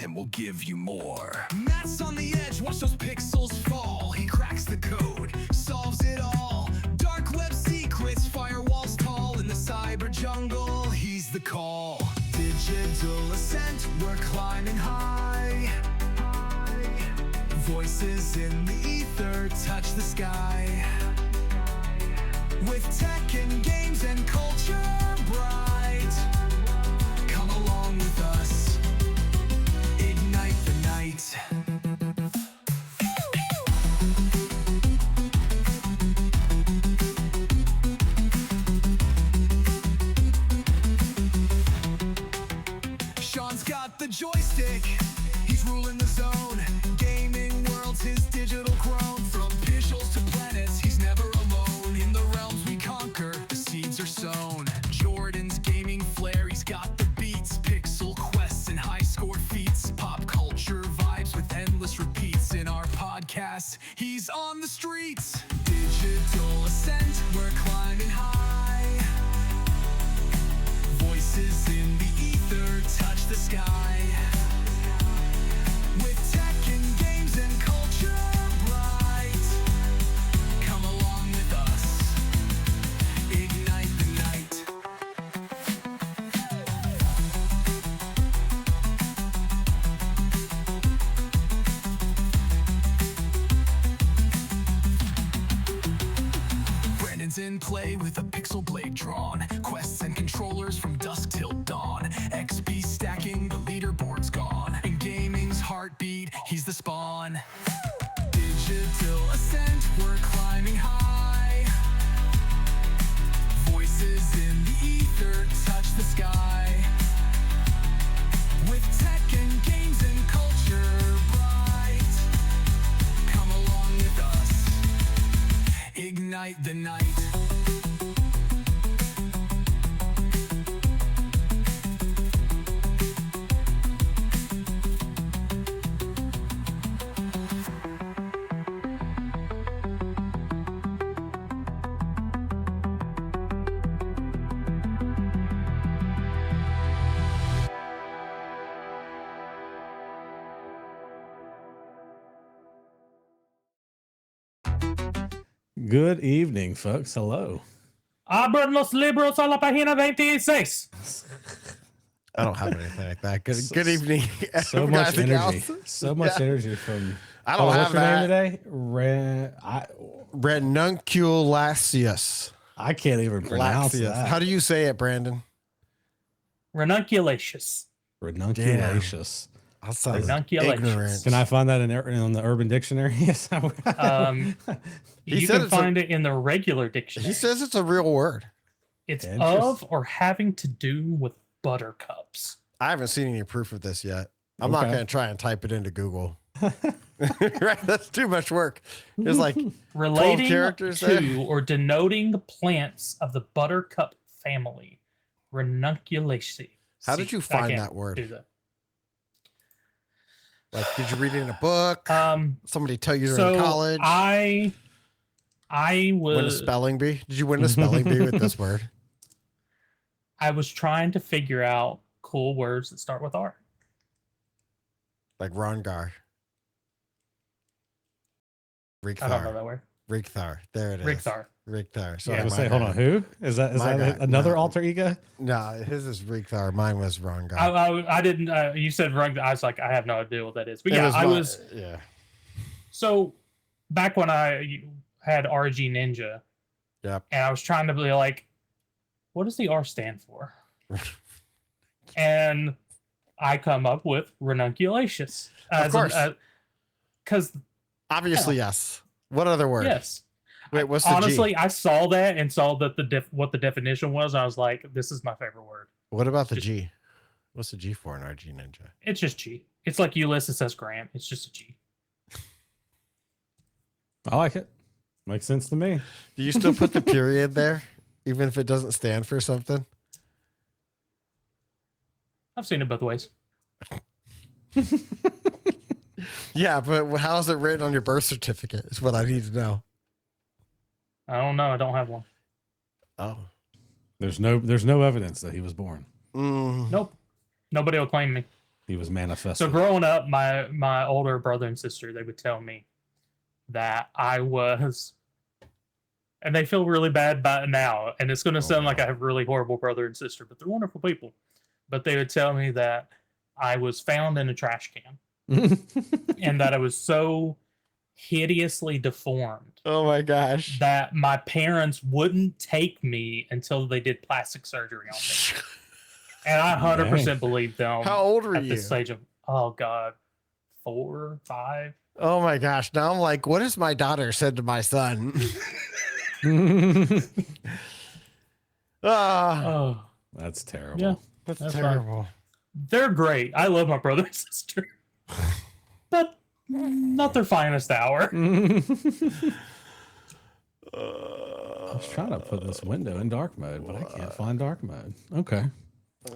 and we'll give you more. Matt's on the edge, watch those pixels fall. He cracks the code, solves it all. Dark web secrets, firewalls tall. In the cyber jungle, he's the call. Digital ascent, we're climbing high. Voices in the ether touch the sky. With tech and games and culture bright, come along with us, ignite the night. Sean's got the joystick, he's ruling the zone. Gaming world's his digital crone. From pixels to planets, he's never alone. In the realms we conquer, the seeds are sown. Jordan's gaming flair, he's got the beats. Pixel quests and high score feats. Pop culture vibes with endless repeats. In our podcast, he's on the streets. Digital ascent, we're climbing high. Voices in the ether touch the sky. With tech and games and culture bright, come along with us, ignite the night. Brandon's in play with a pixel blade drawn. Quests and controllers from dusk till dawn. XP stacking, the leaderboard's gone. In gaming's heartbeat, he's the spawn. Digital ascent, we're climbing high. Voices in the ether touch the sky. With tech and games and culture bright, come along with us, ignite the night. Good evening, folks. Hello. Abran los libros a la página 26. I don't have anything like that. Good evening. So much Everything energy. else. So much energy from. I don't have what's your name that. today? Ranunculus. I can't even pronounce that. How do you say it, Brandon? Ranunculatious. Ranunculatious. Outside Ranunculatious. ignorance. Can I find that in the Urban Dictionary? Yes. You can find it in the regular dictionary. He says it's a real word. It's of or having to do with buttercups. I haven't seen any proof of this yet. I'm not going to try and type it into Google. Right? That's too much work. There's like Relating 12 characters to there. or denoting the plants of the buttercup family. Ranunculaceae. How did you find that word? Like, did you read it in a book? Somebody tell you in college? I was win a spelling bee. Did you win a spelling bee with this word? I was trying to figure out cool words that start with R. Like Rongar. I don't know that word. Rigthar. There it is. Rigthar. So I was saying, hold on, who is that? Is that another alter ego? No, his is Rigthar. Mine was Rongar. I didn't. You said Rongar. I was like, I have no idea what that is. But yeah, I was. Yeah. So back when I had RG Ninja. Yep. And I was trying to be like, what does the R stand for? And I come up with ranunculaceous. Of course. Because obviously, yes. What other word? Yes. Wait, what's the honestly, G? I saw that and saw that what the definition was. I was like, this is my favorite word. What about the G? What's the G for in RG Ninja? It's just G. It's like Ulysses S. Grant. It's just a G. I like it. Makes sense to me. Do you still put the period there, even if it doesn't stand for something? I've seen it both ways. Yeah, but how is it written on your birth certificate is what I need to know. I don't know. I don't have one. Oh. There's no evidence that he was born. Nope. Nobody will claim me. He was manifested. So growing up, my older brother and sister, they would tell me that I was, and they feel really bad about it now. And it's going to sound like I have really horrible brother and sister, but they're wonderful people. But they would tell me that I was found in a trash can and that I was so hideously deformed. Oh my gosh. That my parents wouldn't take me until they did plastic surgery on me. And I 100% believed them. How old were at you? This stage of, oh God, 4, 5. Oh my gosh. Now I'm like, what has my daughter said to my son? Oh, that's terrible. Yeah, that's terrible. Fine. They're great. I love my brother and sister. But not their finest hour. I was trying to put this window in dark mode, but I can't find dark mode. Okay.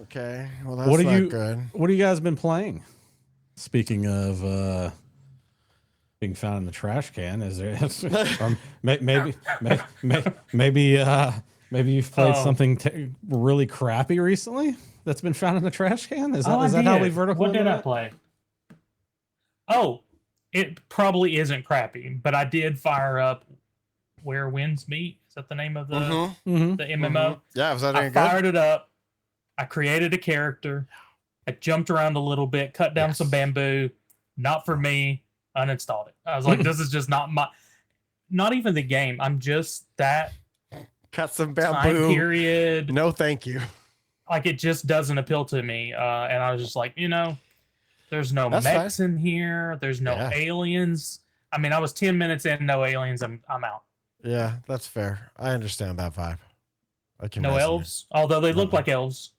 Okay. Well, that's not good. What have you guys been playing? Speaking of being found in the trash can, is there or maybe you've played something really crappy recently that's been found in the trash can? Is that how we vertical? What did I play? Oh, it probably isn't crappy, but I did fire up Where Winds Meet. Is that the name of the MMO? Yeah, was that any good? I fired it up. I created a character. I jumped around a little bit, cut down some bamboo. Not for me. Uninstalled it. I was like, this is just not even the game. I'm just that cut some bamboo time period. No, thank you. Like it just doesn't appeal to me. And I was just like, there's no That's mechs fine. in here. There's no aliens. I mean, I was 10 minutes in, no aliens. I'm out. Yeah, that's fair. I understand that vibe. I can no elves, although they look like elves.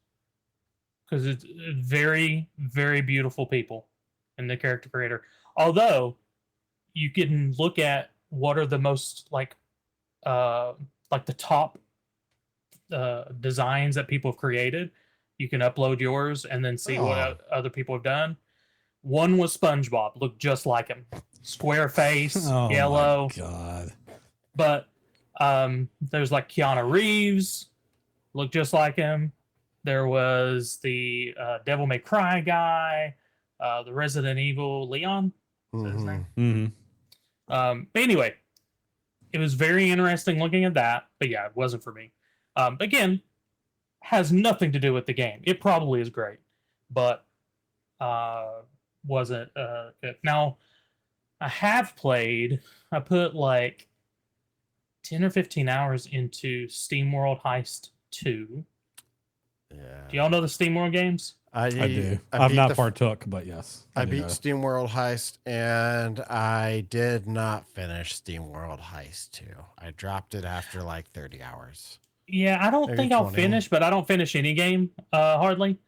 Because it's very, very beautiful people in the character creator. Although you can look at what are the most like the top designs that people have created. You can upload yours and then see what other people have done. One was SpongeBob, looked just like him, square face, yellow. My God. But there's like Keanu Reeves, looked just like him. There was the Devil May Cry guy, the Resident Evil Leon. Is that his name? But anyway, it was very interesting looking at that. But yeah, it wasn't for me. Again, has nothing to do with the game. It probably is great, but wasn't good. Now, I have played. I put like 10 or 15 hours into SteamWorld Heist 2. Yeah. Do y'all know the SteamWorld games? I do. I've not partook, but yes. I beat SteamWorld Heist, and I did not finish SteamWorld Heist 2. I dropped it after like 30 hours. Yeah, I don't think I'll finish, but I don't finish any game hardly.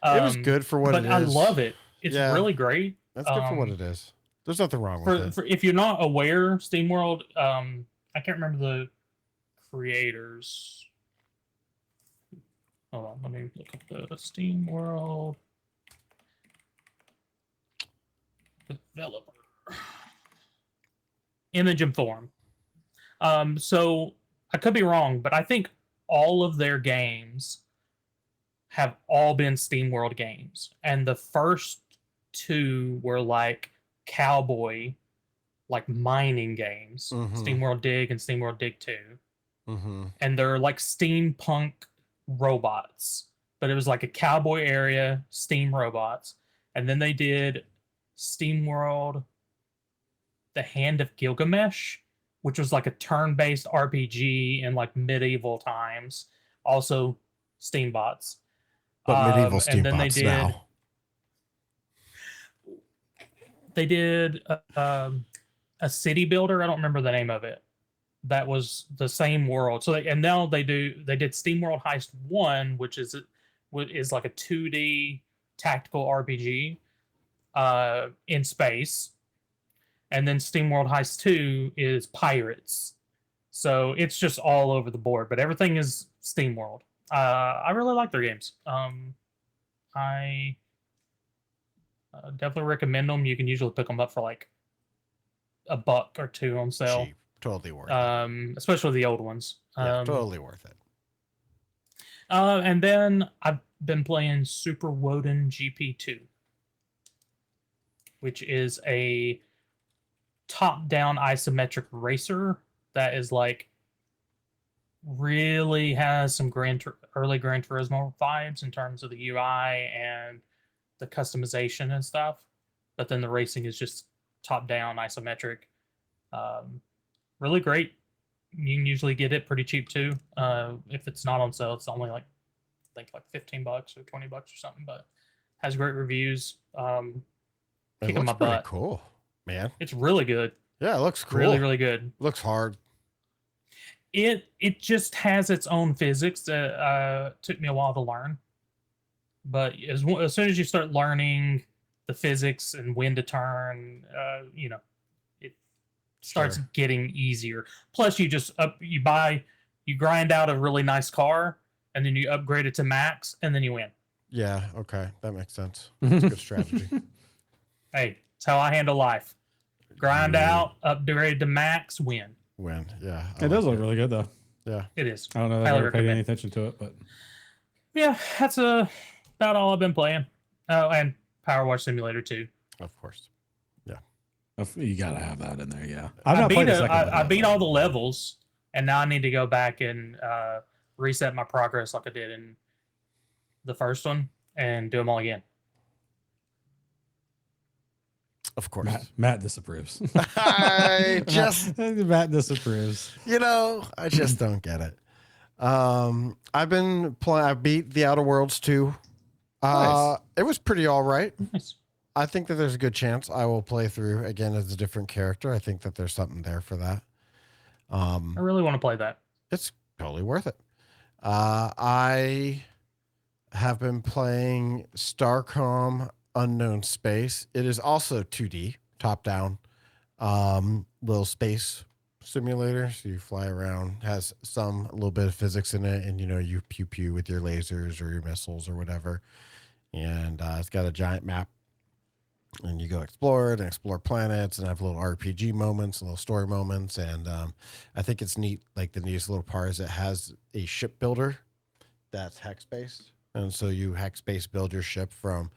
It was good for what it is. But I love it. It's really great. That's good for what it is. There's nothing wrong with it. If you're not aware, SteamWorld, I can't remember the creators. Hold on, let me look up the SteamWorld developer. Image and Form. So I could be wrong, but I think all of their games have all been SteamWorld games. And the first two were like cowboy, like mining games, SteamWorld Dig and SteamWorld Dig 2. And they're like steampunk robots, but it was like a cowboy area, steam robots. And then they did SteamWorld The Hand of Gilgamesh, which was like a turn-based RPG in like medieval times. Also Steambots. But medieval Steambots and then they did, now. They did a city builder. I don't remember the name of it. That was the same world. So now they did SteamWorld Heist 1, which is like a 2D tactical RPG in space. And then SteamWorld Heist 2 is pirates. So it's just all over the board, but everything is SteamWorld. I really like their games. I definitely recommend them. You can usually pick them up for like $1 or $2 on sale. Cheap. Totally worth it. Especially the old ones. Yeah, totally worth it. And then I've been playing Super Woden GP2. which is a top-down isometric racer that is like really has some early Gran Turismo vibes in terms of the UI and the customization and stuff. But then the racing is just top-down isometric. Really great. You can usually get it pretty cheap too. If it's not on sale, it's only like I think like $15 or $20 or something. But has great reviews. It Kicking my looks pretty butt. cool, man. It's really good. Yeah, it looks cool. Really, really good. Looks hard. It just has its own physics that took me a while to learn. But as soon as you start learning the physics and when to turn, it starts getting easier. Plus, you grind out a really nice car, and then you upgrade it to max, and then you win. Yeah, okay. That makes sense. That's a good strategy. Hey, it's how I handle life. Grind out, upgrade to max, win. Win, yeah. It does look really good, though. Yeah. It is. I don't know that I ever paid any attention to it, but yeah, that's about all I've been playing. Oh, and Power Wash Simulator 2. Of course. Yeah. you gotta have that in there. Yeah, I beat all the levels, and now I need to go back and reset my progress like I did in the first one and do them all again. Of course. Matt disapproves. Matt disapproves. I just don't get it. I've been playing. I beat the Outer Worlds 2. Nice. It was pretty all right. Nice. I think that there's a good chance I will play through again as a different character. I think that there's something there for that. I really want to play that. It's totally worth it. I have been playing Starcom Unknown Space. It is also 2D, top down, little space simulator. So you fly around, has a little bit of physics in it, and you pew with your lasers or your missiles or whatever. And it's got a giant map, and you go explore it and explore planets and have little RPG moments and little story moments. And I think it's neat. Like the neatest little part is it has a ship builder that's hex based, and so you hex based build your ship from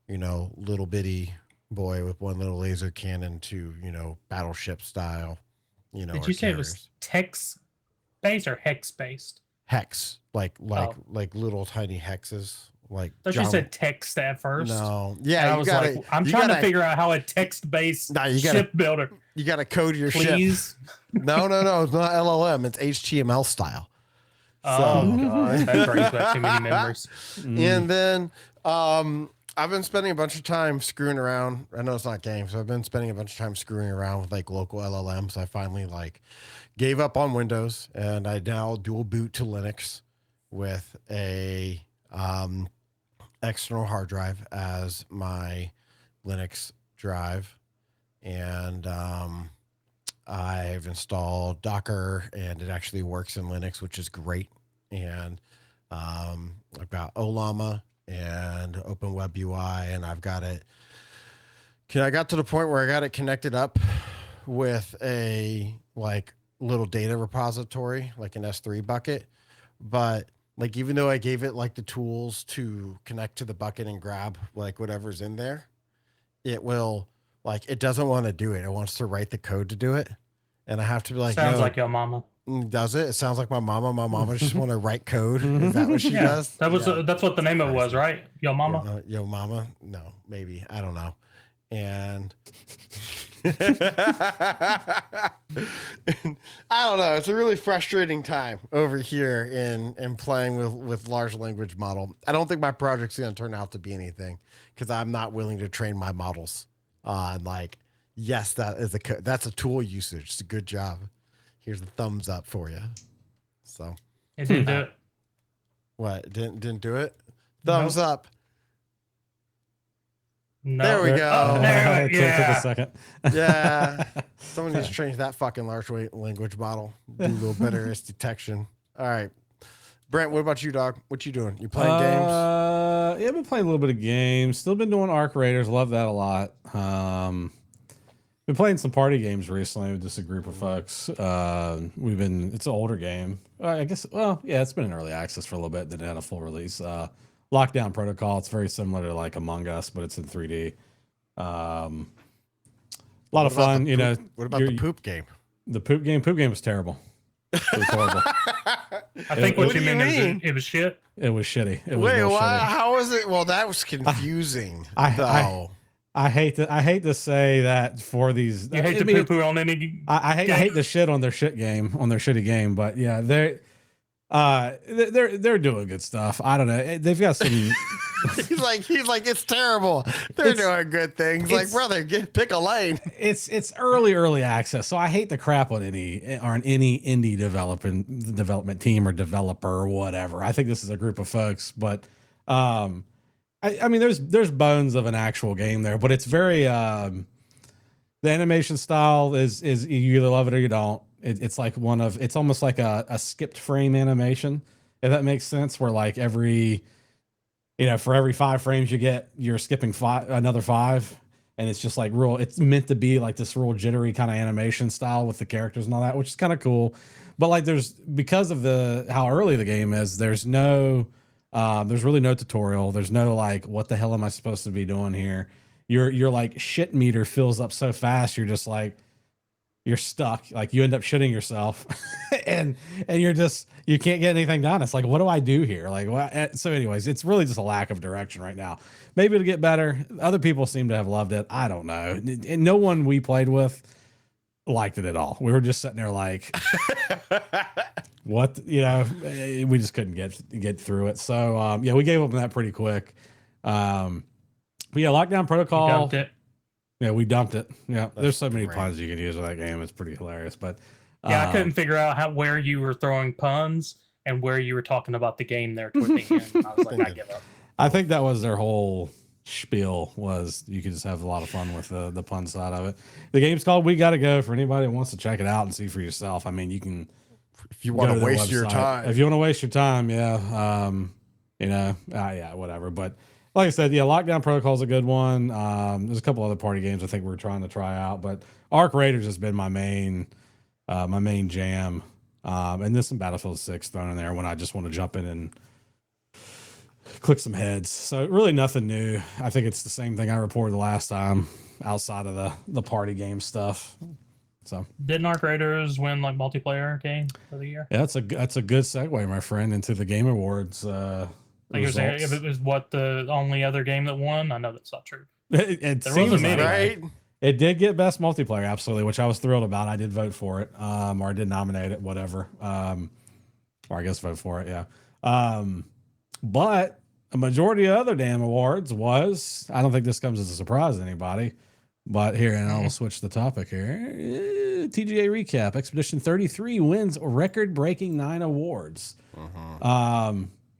little bitty boy with one little laser cannon to, battleship style, Did you say it was text based or hex based? Hex, like little tiny hexes. Like I thought you said text at first. No. Yeah. And I was like, I'm trying to figure out how a text based ship builder. You got to code your ship. No. It's not LLM. It's HTML style. Oh, God. That brings back too many memories. And then, I've been spending a bunch of time screwing around. I know it's not games, so I've been spending a bunch of time screwing around with like local LLMs. I finally gave up on Windows, and I now dual boot to Linux with a external hard drive as my Linux drive. And I've installed Docker, and it actually works in Linux, which is great. And I've got Olama and Open Web UI, and I've got it. I got to the point where I got it connected up with a little data repository, like an S3 bucket. But even though I gave it the tools to connect to the bucket and grab whatever's in there, it will it doesn't want to do it. It wants to write the code to do it. And I have to be sounds like your mama. Does it? It sounds like my mama. My mama just want to write code. Is that what she does? That's what the name of it was, right? Yo mama. Yo mama. No, maybe. I don't know. And I don't know. It's a really frustrating time over here in playing with large language model. I don't think my project's going to turn out to be anything because I'm not willing to train my models on yes, that's a tool usage. It's a good job. Here's the thumbs up for you. So it didn't do it. What? Didn't do it? Thumbs up. No. There we go. It took a second. Yeah. Someone needs to change that fucking large language model. Do a little better as detection. All right. Brent, what about you, dog? What you doing? You playing games? Yeah, I've been playing a little bit of games. Still been doing Arc Raiders. Love that a lot. Been playing some party games recently with just a group of folks. It's an older game. I guess, it's been in early access for a little bit. Then it had a full release. Lockdown Protocol. It's very similar to Among Us, but it's in 3D. A lot What of about fun, the you know. poop- What about the poop game? The poop game? Poop game was terrible. It was horrible. I think What what do you you mean is mean? it was shit. It was shitty. It was Wait, real why? shitty. How was it? Well, that was confusing. I hate to say that for these. You hate I to mean, poo-poo on any I hate to shit on their shitty game, but yeah, they're doing good stuff. I don't know. They've got some. he's like, it's terrible. They're It's- doing good things. Like, it's- brother, pick a lane. It's early access, so I hate to crap on any indie development team or developer or whatever. I think this is a group of folks, but I mean, there's bones of an actual game there, but it's very the animation style is you either love it or you don't. It's like it's almost like a skipped frame animation, if that makes sense, where like for every 5 frames you get, you're skipping another 5. And it's just like it's meant to be like this real jittery kind of animation style with the characters and all that, which is kind of cool. But like because of how early the game is, there's really no tutorial. There's no like, what the hell am I supposed to be doing here? Your like shit meter fills up so fast, you're just like, you're stuck. Like you end up shitting yourself and you can't get anything done. It's like, what do I do here? Like, what? So anyways, it's really just a lack of direction right now. Maybe it'll get better. Other people seem to have loved it. I don't know. And no one we played with liked it at all. We were just sitting there like, what, we just couldn't get through it. So, yeah, we gave up on that pretty quick. But yeah, Lockdown Protocol. You dumped it. Yeah, we dumped it. Yeah, there's so many great. puns you can use with that game. It's pretty hilarious. But Yeah, I couldn't figure out where you were throwing puns and where you were talking about the game there toward the end. And I was like, I give up. I think that was their whole spiel, was you could just have a lot of fun with the pun side of it. The game's called We Gotta Go, for anybody that wants to check it out and see for yourself. I mean, you can, If you want go to their waste your website. time. If you want to waste your time, yeah. Yeah, whatever. But like I said, yeah, Lockdown Protocol is a good one. There's a couple other party games I think we're trying to try out, but Arc Raiders has been my main jam. And there's some Battlefield 6 thrown in there when I just want to jump in and click some heads. So really nothing new. I think it's the same thing I reported the last time outside of the party game stuff. So Didn't Arc Raiders win like multiplayer game of the year? yeah, that's a good segue, my friend, into the Game Awards. Like you're saying, if results. it was the only other game that won, I know that's not true. It There seems wasn't like many. it. Right? It did get best multiplayer, absolutely, which I was thrilled about. I did vote for it, or I did nominate it, whatever. Or I guess vote for it, yeah. But a majority of other damn awards was, I don't think this comes as a surprise to anybody, but here, and I'll switch the topic here. TGA recap: Expedition 33 wins record-breaking 9 awards,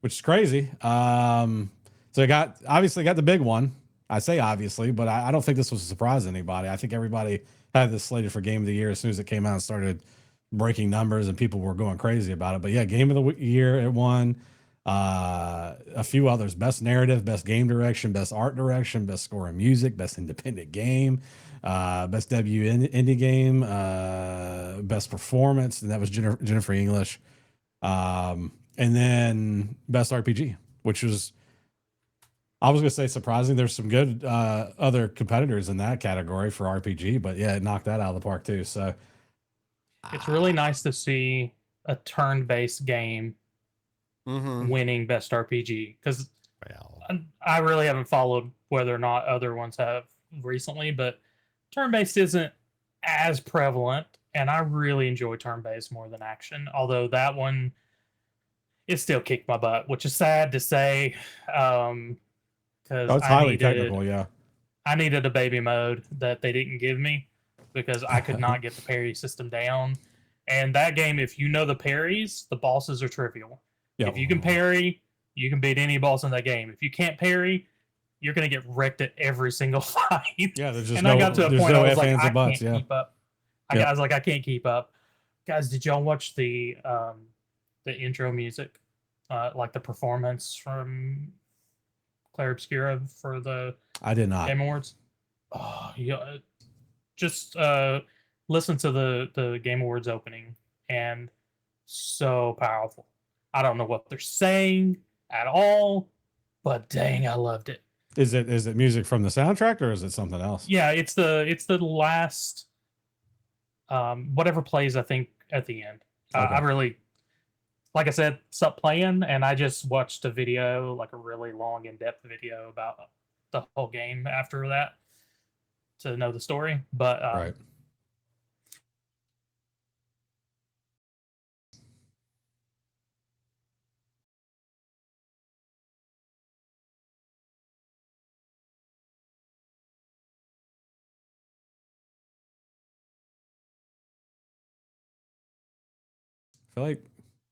which is crazy. So it obviously got the big one. I say obviously, but I don't think this was a surprise to anybody. I think everybody had this slated for Game of the Year as soon as it came out and started breaking numbers, and people were going crazy about it. But yeah, Game of the Year, it won. A few others: Best Narrative, Best Game Direction, Best Art Direction, Best Score and Music, Best Independent Game, Best Debut Indie Game, Best Performance, and that was Jennifer English. And then Best RPG, which was, I was going to say, surprising. There's some good other competitors in that category for RPG, but yeah, it knocked that out of the park too. So It's really nice to see a turn-based game winning best RPG, because Well, I really haven't followed whether or not other ones have recently, but turn-based isn't as prevalent, and I really enjoy turn-based more than action. Although that one, it still kicked my butt, which is sad to say. Because it's highly technical, yeah. I needed a baby mode that they didn't give me because I could not get the parry system down. And that game, if you know the parries, the bosses are trivial. Yeah. If you can parry, you can beat any boss in that game. If you can't parry, you're going to get wrecked at every single fight. Yeah, there's just And I got to a point I was like, I can't keep up. I was like, I can't keep up. Guys, did y'all watch the intro music? Like the performance from Claire Obscura for the I did not. Game Awards? Oh, yeah. Just listen to the Game Awards opening, and so powerful. I don't know what they're saying at all, but dang, I loved it. Is it music from the soundtrack or is it something else? Yeah, it's the last whatever plays, I think, at the end. Okay. I really, like I said, stopped playing, and I just watched a video, like a really long, in-depth video about the whole game after that to know the story. But Right. I feel like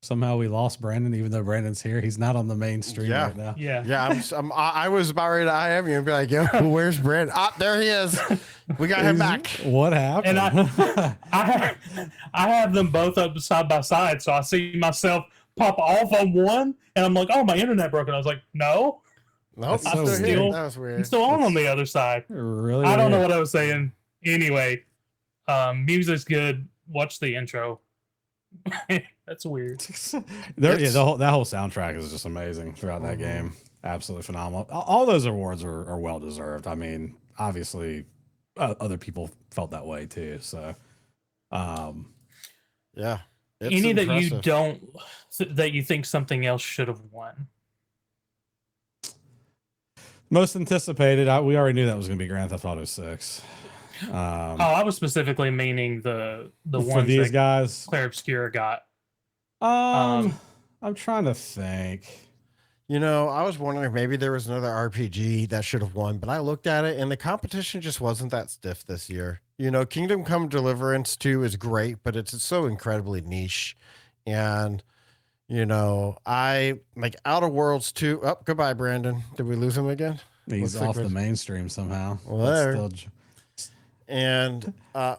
somehow we lost Brandon, even though Brandon's here. He's not on the main stream Yeah. right now. yeah, Yeah, I was about ready to IM you and be like, yo, where's Brent? Ah, there he is. We got him back. What happened? And I have them both up side by side, so I see myself pop off on one, and I'm like, oh, my internet broke. And I was like, no, Nope, That's so I'm still weird. here. That was weird. I'm still on the other side. Really? I don't know weird. what I was saying. Anyway, music's good. Watch the intro. That's weird. Yeah, It's- that whole soundtrack is just amazing throughout that game. Absolutely phenomenal. All those awards are well deserved. I mean, obviously, other people felt that way too. So, Yeah. It's Any that you impressive. don't, that you think something else should have won. most anticipated. We already knew that was going to be Grand Theft Auto 6. I was specifically meaning the for ones these that guys, Claire Obscura got. I'm trying to think. You know, I was wondering if maybe there was another RPG that should have won, but I looked at it and the competition just wasn't that stiff this year. You know, Kingdom Come Deliverance 2 is great, but it's so incredibly niche. And, you know, I like Outer Worlds 2. Oh, goodbye, Brandon. Did we lose him again? He's Looks like off the we're- mainstream somehow. Well, But there. still And So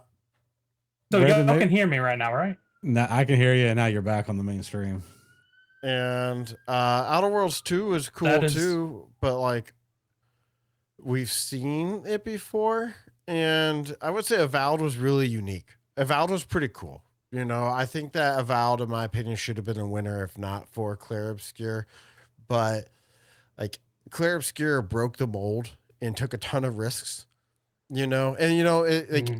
Brandon, y'all can hear me right now, right? now I can hear you, and now you're back on the mainstream. Outer Worlds 2 is cool That is- too, but like we've seen it before, and I would say Avowed was really unique. Avowed was pretty cool. You know, I think that Avowed, in my opinion, should have been a winner if not for Claire Obscure. But like Claire Obscure broke the mold and took a ton of risks. You know, and you know, like Mhm.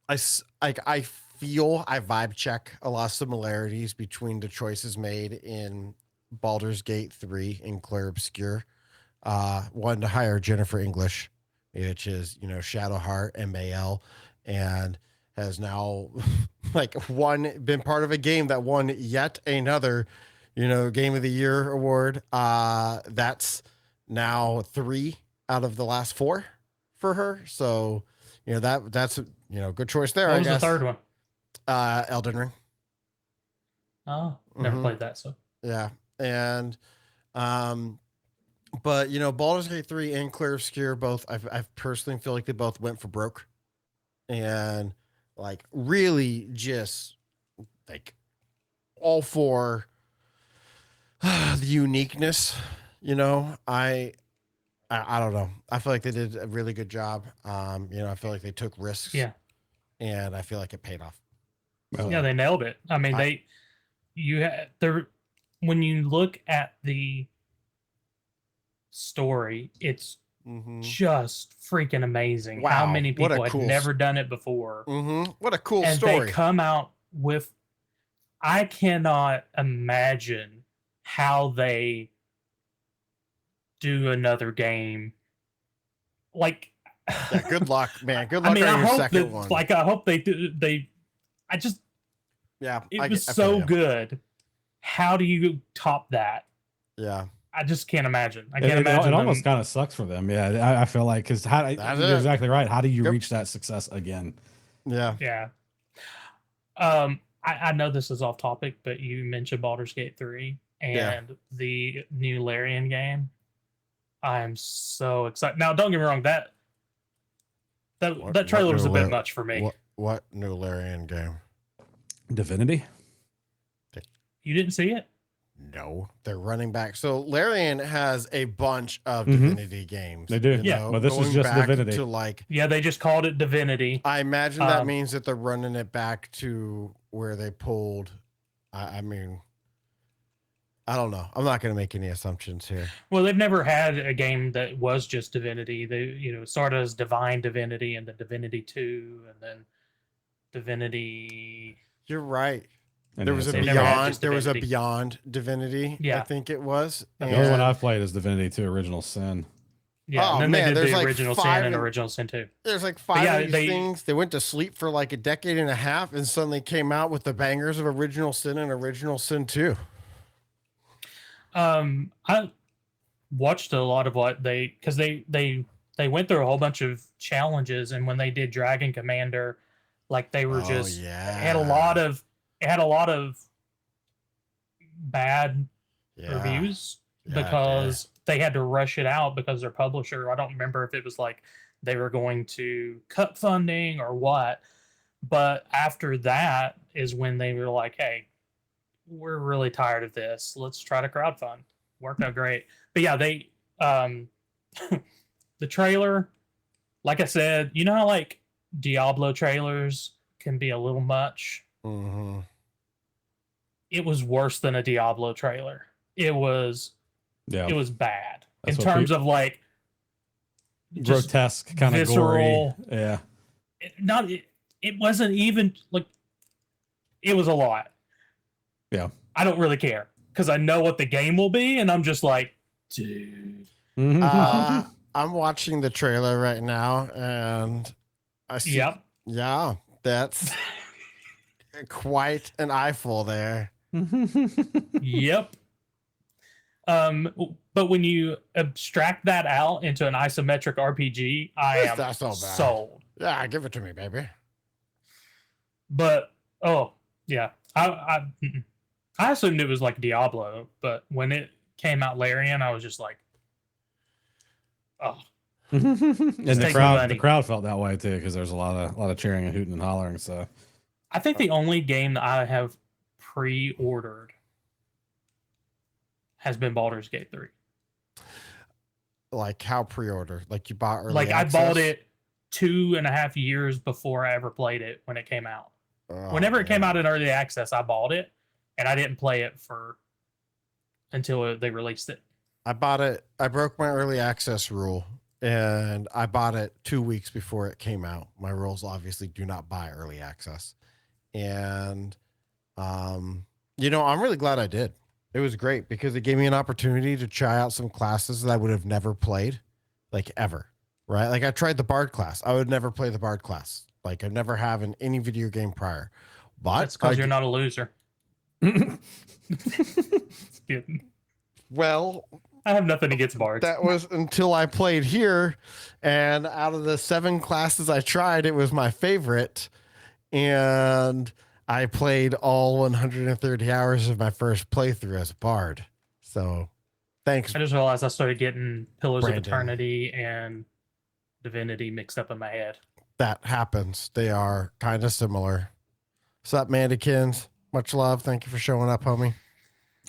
I feel I vibe check a lot of similarities between the choices made in Baldur's Gate 3 and Claire Obscure. One to hire Jennifer English, which is, you know, Shadowheart MAL, and has now like been part of a game that won yet another, you know, Game of the Year award. That's now 3 out of the last 4 for her. So, you know, that's you know, good choice there. What I was guess. the third one? Elden Ring. Oh, never Mhm. played that. So Yeah. And but you know, Baldur's Gate 3 and Claire Obscure both I personally feel like they both went for broke. And like really just like all for the uniqueness, you know. I don't know. I feel like they did a really good job. You know, I feel like they took risks. yeah, And I feel like it paid off. yeah, they nailed it. I mean, when you look at the story, it's Mm-hmm. just freaking amazing. How Wow, many what a people had cool never done it before, Mm-hmm. What a cool and story. they come out with. I cannot imagine how they do another game. Like, Yeah, good luck, man. Good luck I mean, on I your hope second that, one. like, I hope they do. I just, Yeah, it was I feel so ya. good. How do you top that? Yeah, I just can't imagine. I It, can't it, imagine. it almost them- kind of sucks for them. Yeah, I feel like because That's you're it. exactly right. How do you Yep. reach that success again? yeah. Yeah. I know this is off topic, but you mentioned Baldur's Gate 3 and Yeah. the new Larian game. I'm so excited. Now, don't get me wrong, that What trailer was a new bit Lar- much for me. What new Larian game? Divinity. You didn't see it? No, they're running back. So Larian has a bunch of Mhm. Divinity games. They do. you Yeah, know, but this is going just back Divinity. To like, Yeah, they just called it Divinity. I imagine that Um, means that they're running it back to where they pulled. I mean, I don't know. I'm not going to make any assumptions here. Well, they've never had a game that was just Divinity. They, started as Divine Divinity and then Divinity 2 and then Divinity. You're right. And There then was a it's They've never had just beyond. There was a Divinity. beyond Divinity. I Yeah. think it was. The only one And I've played is Divinity 2 Original Sin. Yeah, Oh, and then man, they did there's the like Original 5 Sin and and- Original Sin 2. there's like 5 yeah, of these things. They went to sleep for like a decade and a half, and suddenly came out with the bangers of Original Sin and Original Sin 2. I watched a lot of what because they went through a whole bunch of challenges, and when they did Dragon Commander, like they were just it had a lot of bad reviews because they had to rush it out because their publisher, I don't remember if it was like they were going to cut funding or what, but after that is when they were like, hey, we're really tired of this, let's try to crowdfund. Worked out great. But yeah, they the trailer, like I said, you know how like Diablo trailers can be a little much. Mm-hmm. It was worse than a Diablo trailer. It was bad. That's in what terms of like just grotesque, kind of gory. visceral. Yeah. It wasn't even like, it was a lot. Yeah. I don't really care because I know what the game will be, and I'm just like, dude. I'm watching the trailer right now, and I see. Yep. Yeah, that's quite an eyeful there. Yep. But when you abstract that out into an isometric RPG, I am That's so bad. sold. Yeah, give it to me, baby. But yeah, I assumed it was like Diablo, but when it came out Larian, I was just like, oh. And the take crowd felt that way too, because there's a lot of cheering and hooting and hollering. So I think the only game that I have pre-ordered has been Baldur's Gate 3. Like how pre-order? Like you bought early Like access? I bought it 2.5 years before I ever played it when it came out. Whenever it came out in early access, I bought it, and I didn't play it until they released it. I bought it. I broke my early access rule, and I bought it 2 weeks before it came out. My rules obviously do not buy early access, and I'm really glad I did. It was great because it gave me an opportunity to try out some classes that I would have never played, like ever. Right? Like I tried the Bard class. I would never play the Bard class. Like I've never have in any video game prior. But That's because you're not a loser. Well, I have nothing against bards. that was until I played here, and out of the 7 classes I tried, it was my favorite, and I played all 130 hours of my first playthrough as a bard. So, thanks. I just realized I started getting Pillars Brandon. of Eternity and Divinity mixed up in my head. That happens. They are kind of similar. What's up, Mandikins? Much love. Thank you for showing up, homie.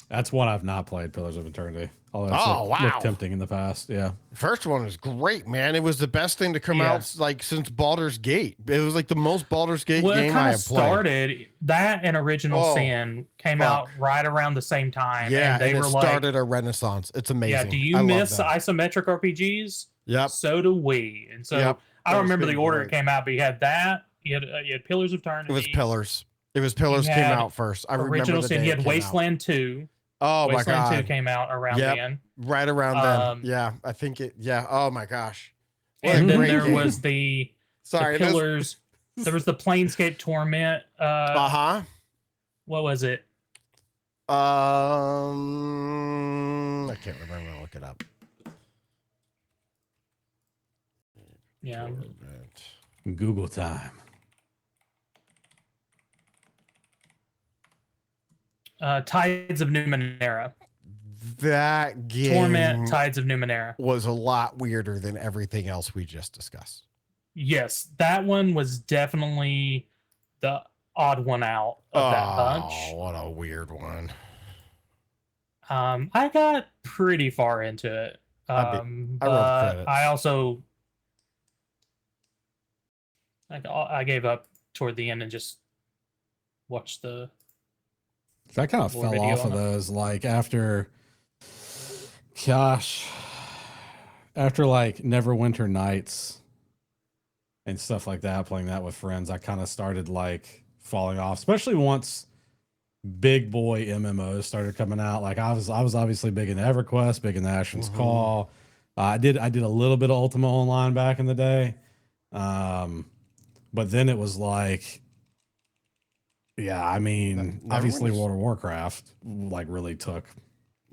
that's one I've not played, Pillars of Eternity. Although it's Oh, wow. looked tempting in the past. Yeah. First one was great, man. It was the best thing to come Yeah. out like since Baldur's Gate. It was like the most Baldur's Gate Well, it game I kind of have played. started, that and Original Oh, Sin came fuck. out right around the same time. Yeah, and they and were it like, started a renaissance. It's amazing. yeah, do you I love miss that. isometric RPGs? Yep. So do we. And so Yep. I don't Those remember the games order were it came out, but you had that. You had Pillars of Eternity. It was Pillars. It was Pillars You came had out first. I remember Original the Sin. day You it had came out. Wasteland 2. Oh my Wasteland 2 god. came out around Yep. then. Right around then. Um, Yeah, I think it. Yeah. Oh my gosh. What And a then great there game. was the Sorry. Pillars. There was the Planescape Torment. Uh What was it? huh. I can't remember. I'll look it up. Yeah. Google time. Tides of Numenera. That game Torment Tides of Numenera. was a lot weirder than everything else we just discussed. Yes, that one was definitely the odd one out of that bunch. Oh, what a weird one. I got pretty far into it. I rolled But credits. I also I gave up toward the end and just watched the So I kind of More fell video off of on it. those like gosh, after like Neverwinter Nights and stuff like that, playing that with friends, I kind of started like falling off, especially once big boy MMOs started coming out. Like I was obviously big in EverQuest, big in the Ashen's Call. I did a little bit of Ultima Online back in the day. But then it was like, yeah, I mean, obviously Neverwinter's- World of Warcraft like really took.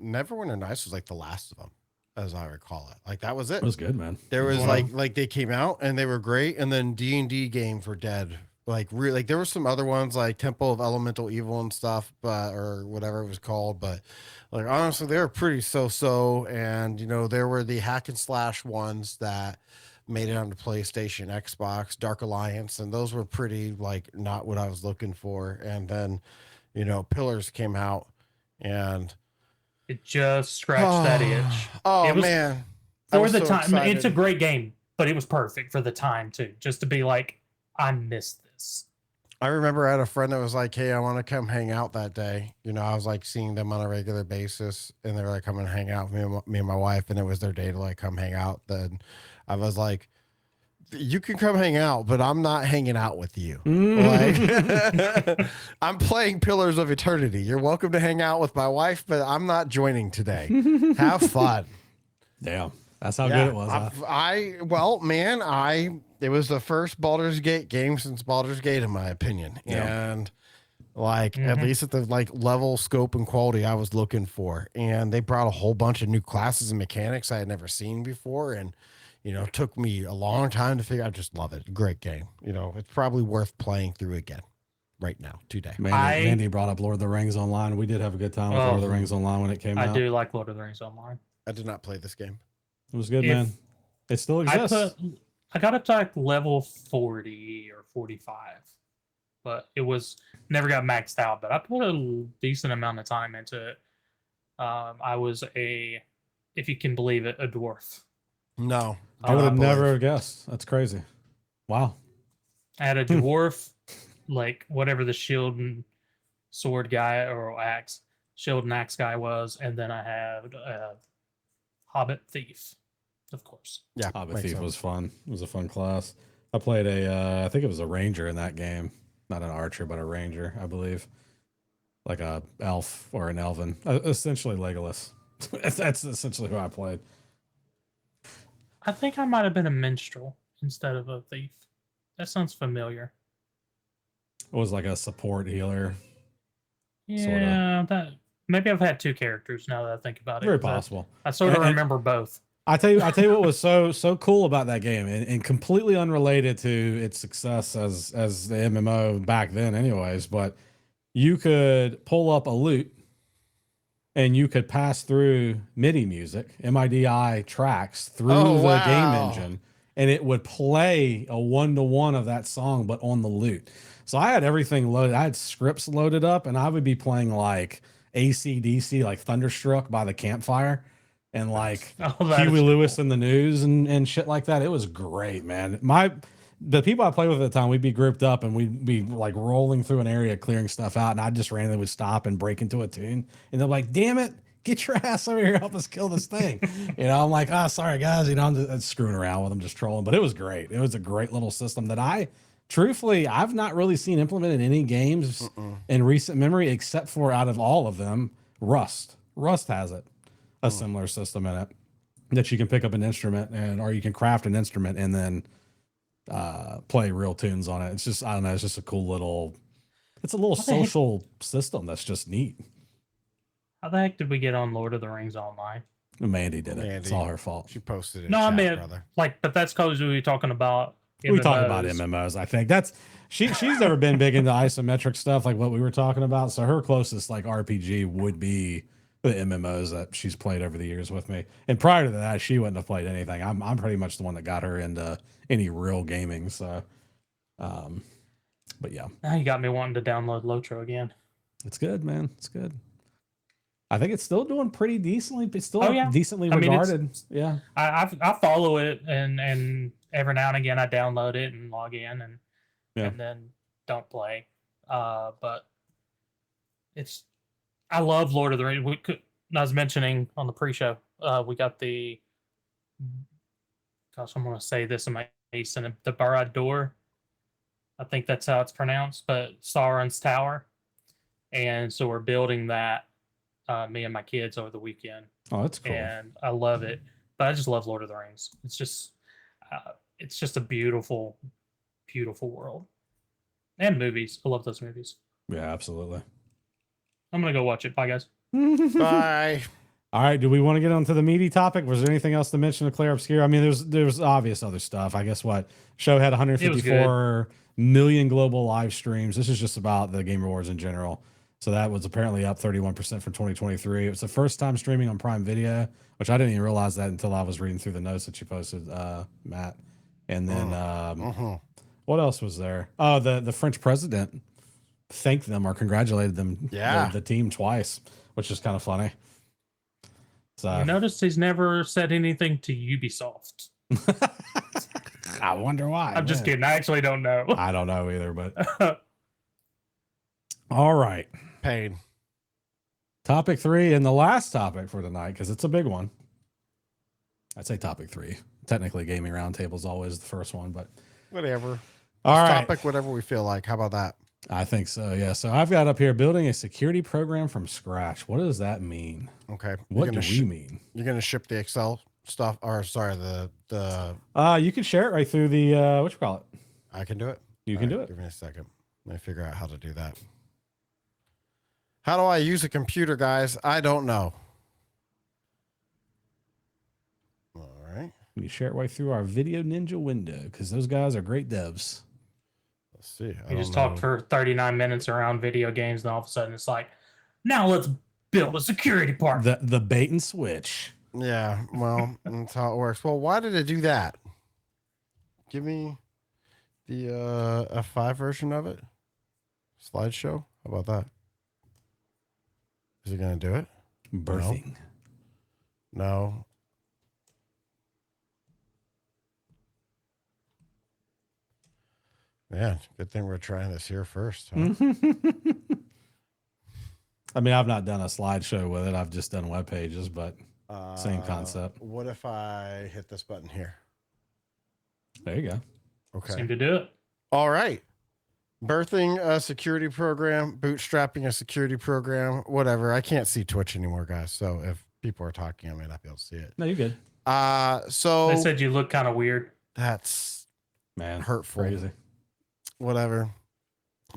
Neverwinter Nights was like the last of them, as I recall it. Like that was it. It was good, man. There was Wow. like they came out and they were great, and then D&D game for dead. Like really, like there were some other ones like Temple of Elemental Evil and stuff, but or whatever it was called. But like honestly, they were pretty so. And you know, there were the hack and slash ones that made it onto PlayStation, Xbox, Dark Alliance, and those were pretty like not what I was looking for. And then, you know, Pillars came out, and It just scratched that itch. Oh It was- man, I For was the so time, it's a excited. great game, but it was perfect for the time too. Just to be like, I missed this. I remember I had a friend that was like, "Hey, I want to come hang out that day." You know, I was like seeing them on a regular basis, and they were like, "Come and hang out with me and my wife," and it was their day to like come hang out. Then I was like, "You can come hang out, but I'm not hanging out with you. Like, I'm playing Pillars of Eternity. You're welcome to hang out with my wife, but I'm not joining today. Have fun." Damn, that's how good it was. Huh? Well, man, it was the first Baldur's Gate game since Baldur's Gate, in my opinion. Yeah. And like at Mhm. least at the like level, scope, and quality I was looking for. And they brought a whole bunch of new classes and mechanics I had never seen before. And you know, it took me a long time to figure. I just love it. Great game. You know, it's probably worth playing through again right now today. Mandy brought up Lord of the Rings Online. We did have a good time with Lord of the Rings Online when it came I out. do like Lord of the Rings Online. I did not play this game. It was good, If man. It still exists. I got up to like level 40 or 45, but it was never got maxed out. But I put a decent amount of time into it. I was if you can believe it, a dwarf. No, I would have not never believe. have guessed. That's crazy. Wow. I had a dwarf, like whatever the shield and sword guy or axe, shield and axe guy was, and then I had a hobbit thief, of course. Yeah, Hobbit makes Thief sense. was fun. It was a fun class. I played I think it was a ranger in that game. Not an archer, but a ranger, I believe. Like a elf or an elven. Essentially Legolas. That's essentially who I played. I think I might have been a minstrel instead of a thief. That sounds familiar. It was like a support healer. Yeah, that maybe I've had two characters now that I think about it. Very 'cause possible. I sort of And- remember both. I tell you what was so cool about that game, and completely unrelated to its success as the MMO back then, anyways. But you could pull up a lute, and you could pass through MIDI music, MIDI tracks through Oh, the game wow. engine, and it would play a 1-to-1 of that song, but on the lute. So I had everything loaded. I had scripts loaded up, and I would be playing like AC/DC, like Thunderstruck by the campfire, and like Oh, that Huey is Lewis cool. in the news and shit like that. It was great, man. The people I played with at the time, we'd be grouped up and we'd be like rolling through an area, clearing stuff out, and I just randomly would stop and break into a tune, and they're like, "Damn it, get your ass over here, help us kill this thing." You know, I'm like, "Ah, sorry guys," you know, I'm just screwing around with them, just trolling. But it was great. It was a great little system that truthfully, I've not really seen implemented in any games in recent memory, except for out of all of them, Rust. Rust has it, a similar system in it that you can pick up an instrument or you can craft an instrument and then play real tunes on it. It's just, I don't know, it's just a cool little, it's a little What the heck? social system that's just neat. How the heck did we get on Lord of the Rings Online? Mandy did it. It's Mandy. all her fault. She posted it. No, I chat, mean, brother. like, but that's because we were talking about We talk about MMOs. MMOs. I think that's she's never been big into isometric stuff like what we were talking about. So her closest like RPG would be the MMOs that she's played over the years with me. And prior to that, she wouldn't have played anything. I'm pretty much the one that got her into any real gaming. So, but yeah, Now you got me wanting to download Lotro again. it's good, man. It's good. I think it's still doing pretty decently. It's still Oh, yeah. decently I mean, it's- regarded. Yeah. I follow it, and every now and again I download it and log in and Yeah. and then don't play. But it's I love Lord of the Rings. I was mentioning on the pre-show, we got the. Gosh, I'm going to say this in my face, and the Barad-dûr. I think that's how it's pronounced, but Sauron's Tower. And so we're building that, me and my kids, over the weekend. Oh, that's cool. And I love it. But I just love Lord of the Rings. It's just a beautiful, beautiful world. And movies. I love those movies. Yeah, absolutely. I'm going to go watch it. Bye, guys. Bye. All right. Do we want to get onto the meaty topic? Was there anything else to mention to clear obscure? I mean, there's obvious other stuff. I guess what show had 154 million global live streams. This is just about the Game Awards in general. So that was apparently up 31% from 2023. It was the first time streaming on Prime Video, which I didn't even realize that until I was reading through the notes that you posted, Matt. And then what else was there? Oh, the French president thanked them or congratulated them, the team, twice, which is kind of funny. So You notice he's never said anything to Ubisoft. I wonder why. I'm just kidding. I actually don't know. I don't know either, but all right. Pain. Topic 3 and the last topic for tonight, because it's a big one. I'd say topic 3. Technically, Gaming Roundtable is always the first one, but Whatever. all right. Topic, whatever we feel like. How about that? I think so. Yeah. So I've got up here building a security program from scratch. What does that mean? Okay. What do we mean? You're gonna ship the Excel stuff, or sorry, the. You can share it right through the what you call it. I can do it. You can do it. Give me a second. Let me figure out how to do that. How do I use a computer, guys? I don't know. All right. You share it right through our Video Ninja window because those guys are great devs. Let's see. We just talked for 39 minutes around video games, and all of a sudden it's like, now let's build a security part. The bait and switch. Yeah, well, that's how it works. Well, why did it do that? Give me the F5 version of it. Slideshow. How about that? Is it going to do it? Birthing. No. Yeah, good thing we're trying this here first. Huh? I mean, I've not done a slideshow with it. I've just done web pages, but same concept. What if I hit this button here? There you go. Okay. Seem to do it. All right. Birthing a security program, bootstrapping a security program, whatever. I can't see Twitch anymore, guys. So if people are talking, I may not be able to see it. No, you're good. So They said you look kind of weird. that's Man, hurtful. crazy. Whatever.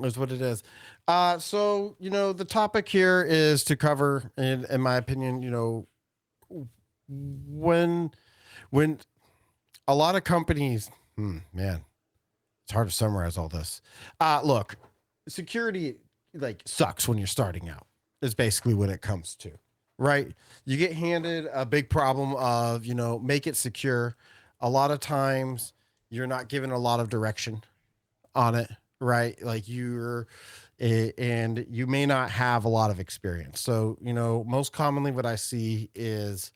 Is what it is. So, the topic here is to cover, in my opinion, when a lot of companies, man, it's hard to summarize all this. Look, security sucks when you're starting out. Is basically what it comes to, right? You get handed a big problem of, make it secure. A lot of times you're not given a lot of direction on it, right? Like and you may not have a lot of experience. So, most commonly what I see is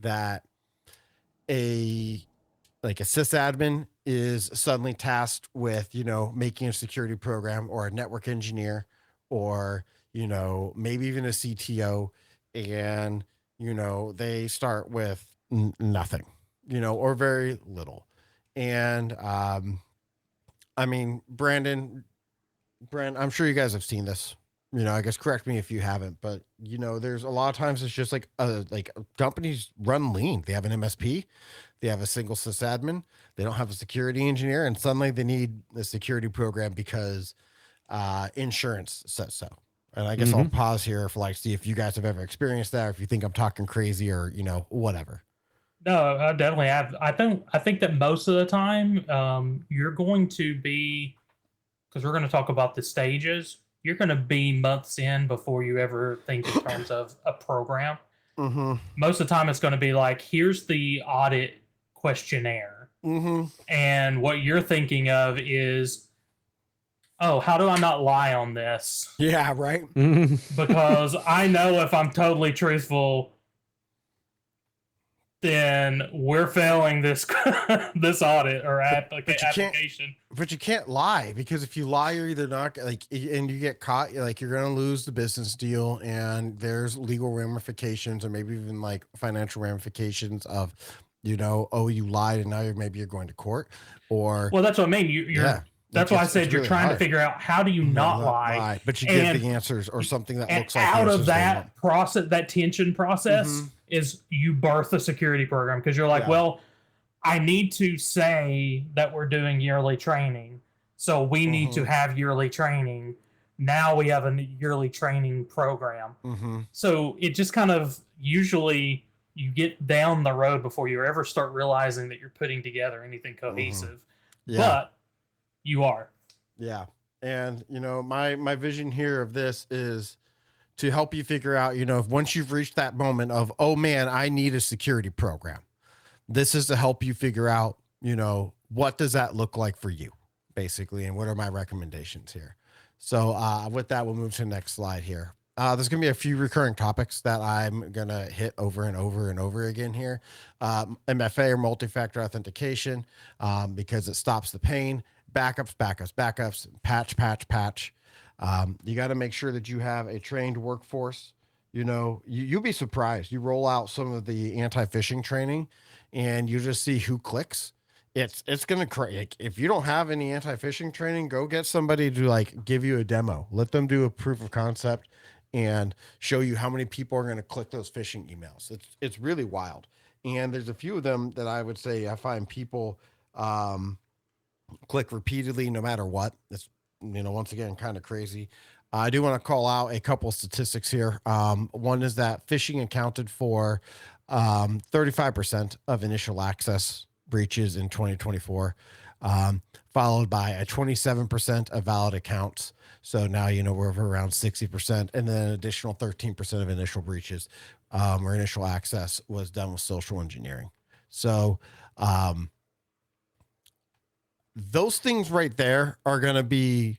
that a sysadmin is suddenly tasked with, making a security program, or a network engineer, or, maybe even a CTO. And, they start with nothing, or very little. And, I mean, Brandon, I'm sure you guys have seen this, I guess correct me if you haven't, but there's a lot of times it's just like companies run lean. They have an MSP, they have a single sysadmin, they don't have a security engineer, and suddenly they need a security program because insurance says so. And I guess I'll pause here for see if you guys have ever experienced that, or if you think I'm talking crazy, or whatever. No, I definitely have. I think that most of the time, you're going to be, because we're going to talk about the stages, you're going to be months in before you ever think in terms of a program. Mm-hmm. Most of the time, it's going to be like, here's the audit questionnaire. Mm-hmm. And what you're thinking of is, oh, how do I not lie on this? Yeah, right. Because I know if I'm totally truthful, then we're failing this this audit or But you can't- application. But you can't lie, because if you lie, you're either not like, and you get caught, like you're going to lose the business deal, and there's legal ramifications, or maybe even like financial ramifications of, oh, you lied and now you're going to court, or Well, that's what I mean. You're that's why I said you're really trying hard. to figure out how do you not lie, but you give the answers or something that and looks like out answers of they that want. process, that tension process is you birth a security program, because you're like, well, I need to say that we're doing yearly training, so we need to have yearly training. Now we have a yearly training program. So it just kind of, usually you get down the road before you ever start realizing that you're putting together anything cohesive. But you are. Yeah. And, my vision here of this is to help you figure out, if once you've reached that moment of, oh man, I need a security program, this is to help you figure out, what does that look like for you, basically, and what are my recommendations here. So with that, we'll move to the next slide here. There's going to be a few recurring topics that I'm going to hit over and over and over again here. MFA, or multi-factor authentication, because it stops the pain. Backups, patch. You got to make sure that you have a trained workforce. You'll be surprised. You roll out some of the anti-phishing training and you just see who clicks. It's going to create, if you don't have any anti-phishing training, go get somebody to like give you a demo. Let them do a proof of concept and show you how many people are going to click those phishing emails. It's really wild. And there's a few of them that I would say I find people click repeatedly no matter what. It's, once again, kind of crazy. I do want to call out a couple of statistics here. One is that phishing accounted for 35% of initial access breaches in 2024, followed by a 27% of valid accounts. So now, we're around 60%, and then an additional 13% of initial breaches or initial access was done with social engineering. So those things right there are going to be,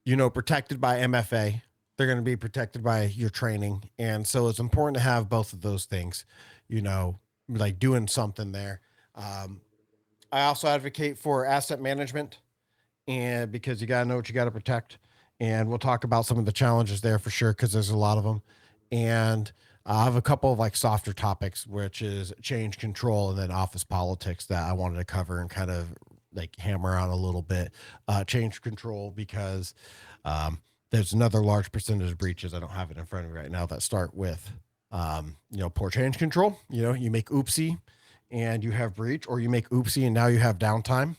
protected by MFA. They're going to be protected by your training. And so it's important to have both of those things, like doing something there. I also advocate for asset management, and because you got to know what you got to protect. And we'll talk about some of the challenges there for sure, because there's a lot of them. And I have a couple of like softer topics, which is change control and then office politics, that I wanted to cover and kind of like hammer on a little bit. Change control, because there's another large percentage of breaches, I don't have it in front of me right now, that start with poor change control. You make oopsie and you have breach, or you make oopsie and now you have downtime.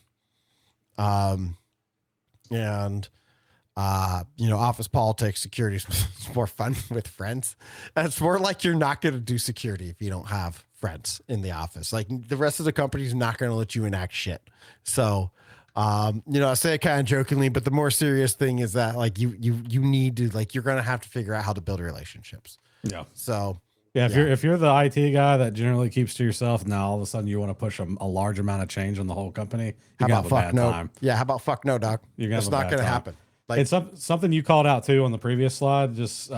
Office politics, security is more fun with friends. And it's more like you're not going to do security if you don't have friends in the office. Like, the rest of the company's not going to let you enact shit. So, I say it kind of jokingly, but the more serious thing is that like you need to, like, you're going to have to figure out how to build relationships. Yeah. So yeah, if you're the IT guy that generally keeps to yourself, now all of a sudden you want to push a large amount of change on the whole company. How about fuck no? Yeah. How about fuck no, doc? It's not going to happen. Like, it's something you called out too on the previous slide, just which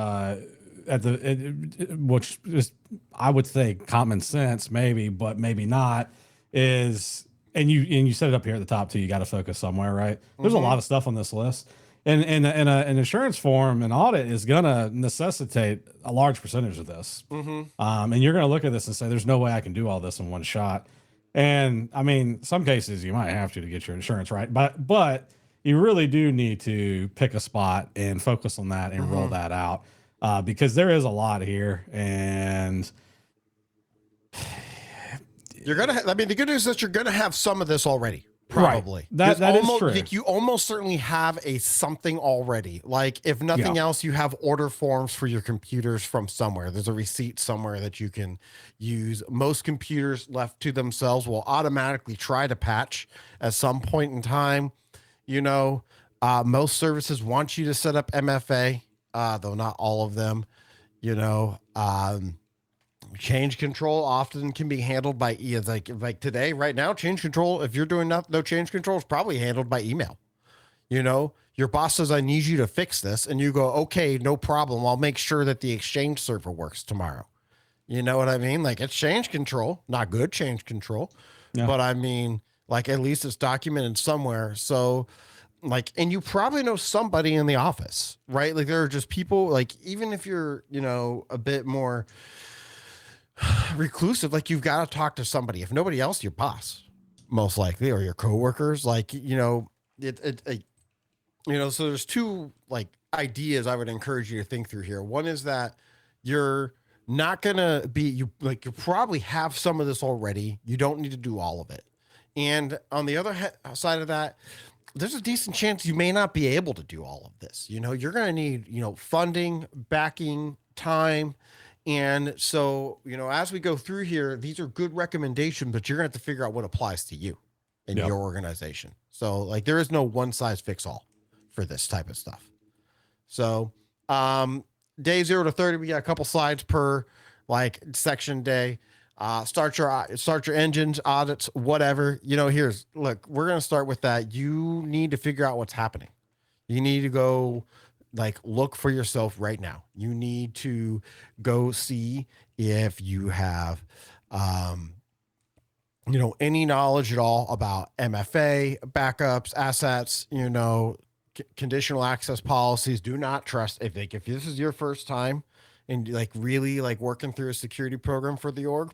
is, I would say, common sense, maybe, but maybe not, is, and you set it up here at the top too. You got to focus somewhere, right? There's a lot of stuff on this list, and an insurance form, an audit is gonna necessitate a large percentage of this. And you're gonna look at this and say, "There's no way I can do all this in one shot." And I mean, some cases you might have to get your insurance right, but you really do need to pick a spot and focus on that and roll that out, because there is a lot here. And you're going to, the good news is that you're going to have some of this already. Probably. Right. That is true. Like, you almost certainly have something already. Like, if nothing else, you have order forms for your computers from somewhere. There's a receipt somewhere that you can use. Most computers left to themselves will automatically try to patch at some point in time. Most services want you to set up MFA, though not all of them. Change control often can be handled by like today, right now, change control, if you're doing no change control, is probably handled by email. Your boss says, I need you to fix this, and you go, okay, no problem, I'll make sure that the Exchange server works tomorrow. You know what I mean? Like it's change control, not good change control, Yeah. but I mean, like at least it's documented somewhere. So like, and you probably know somebody in the office, right? Like there are just people, like even if you're, you know, a bit more reclusive, like you've got to talk to somebody. If nobody else, your boss, most likely, or your coworkers. Like, you know, you know, so there's two like ideas I would encourage you to think through here. One is that you're not gonna be you like you probably have some of this already. You don't need to do all of it. And on the other side of that, there's a decent chance you may not be able to do all of this. You know, you're going to need, you know, funding, backing, time. And so, you know, as we go through here, these are good recommendations, but you're going to have to figure out what applies to you and Yep. your organization. So, like, there is no one size fits all for this type of stuff. So, day 0 to 30, we got a couple slides per like section day. Start your engines, audits, whatever. You know, look, we're gonna start with that. You need to figure out what's happening. You need to go like look for yourself right now. You need to go see if you have you know, any knowledge at all about MFA, backups, assets, you know, conditional access policies. Do not trust if this is your first time and like really like working through a security program for the org,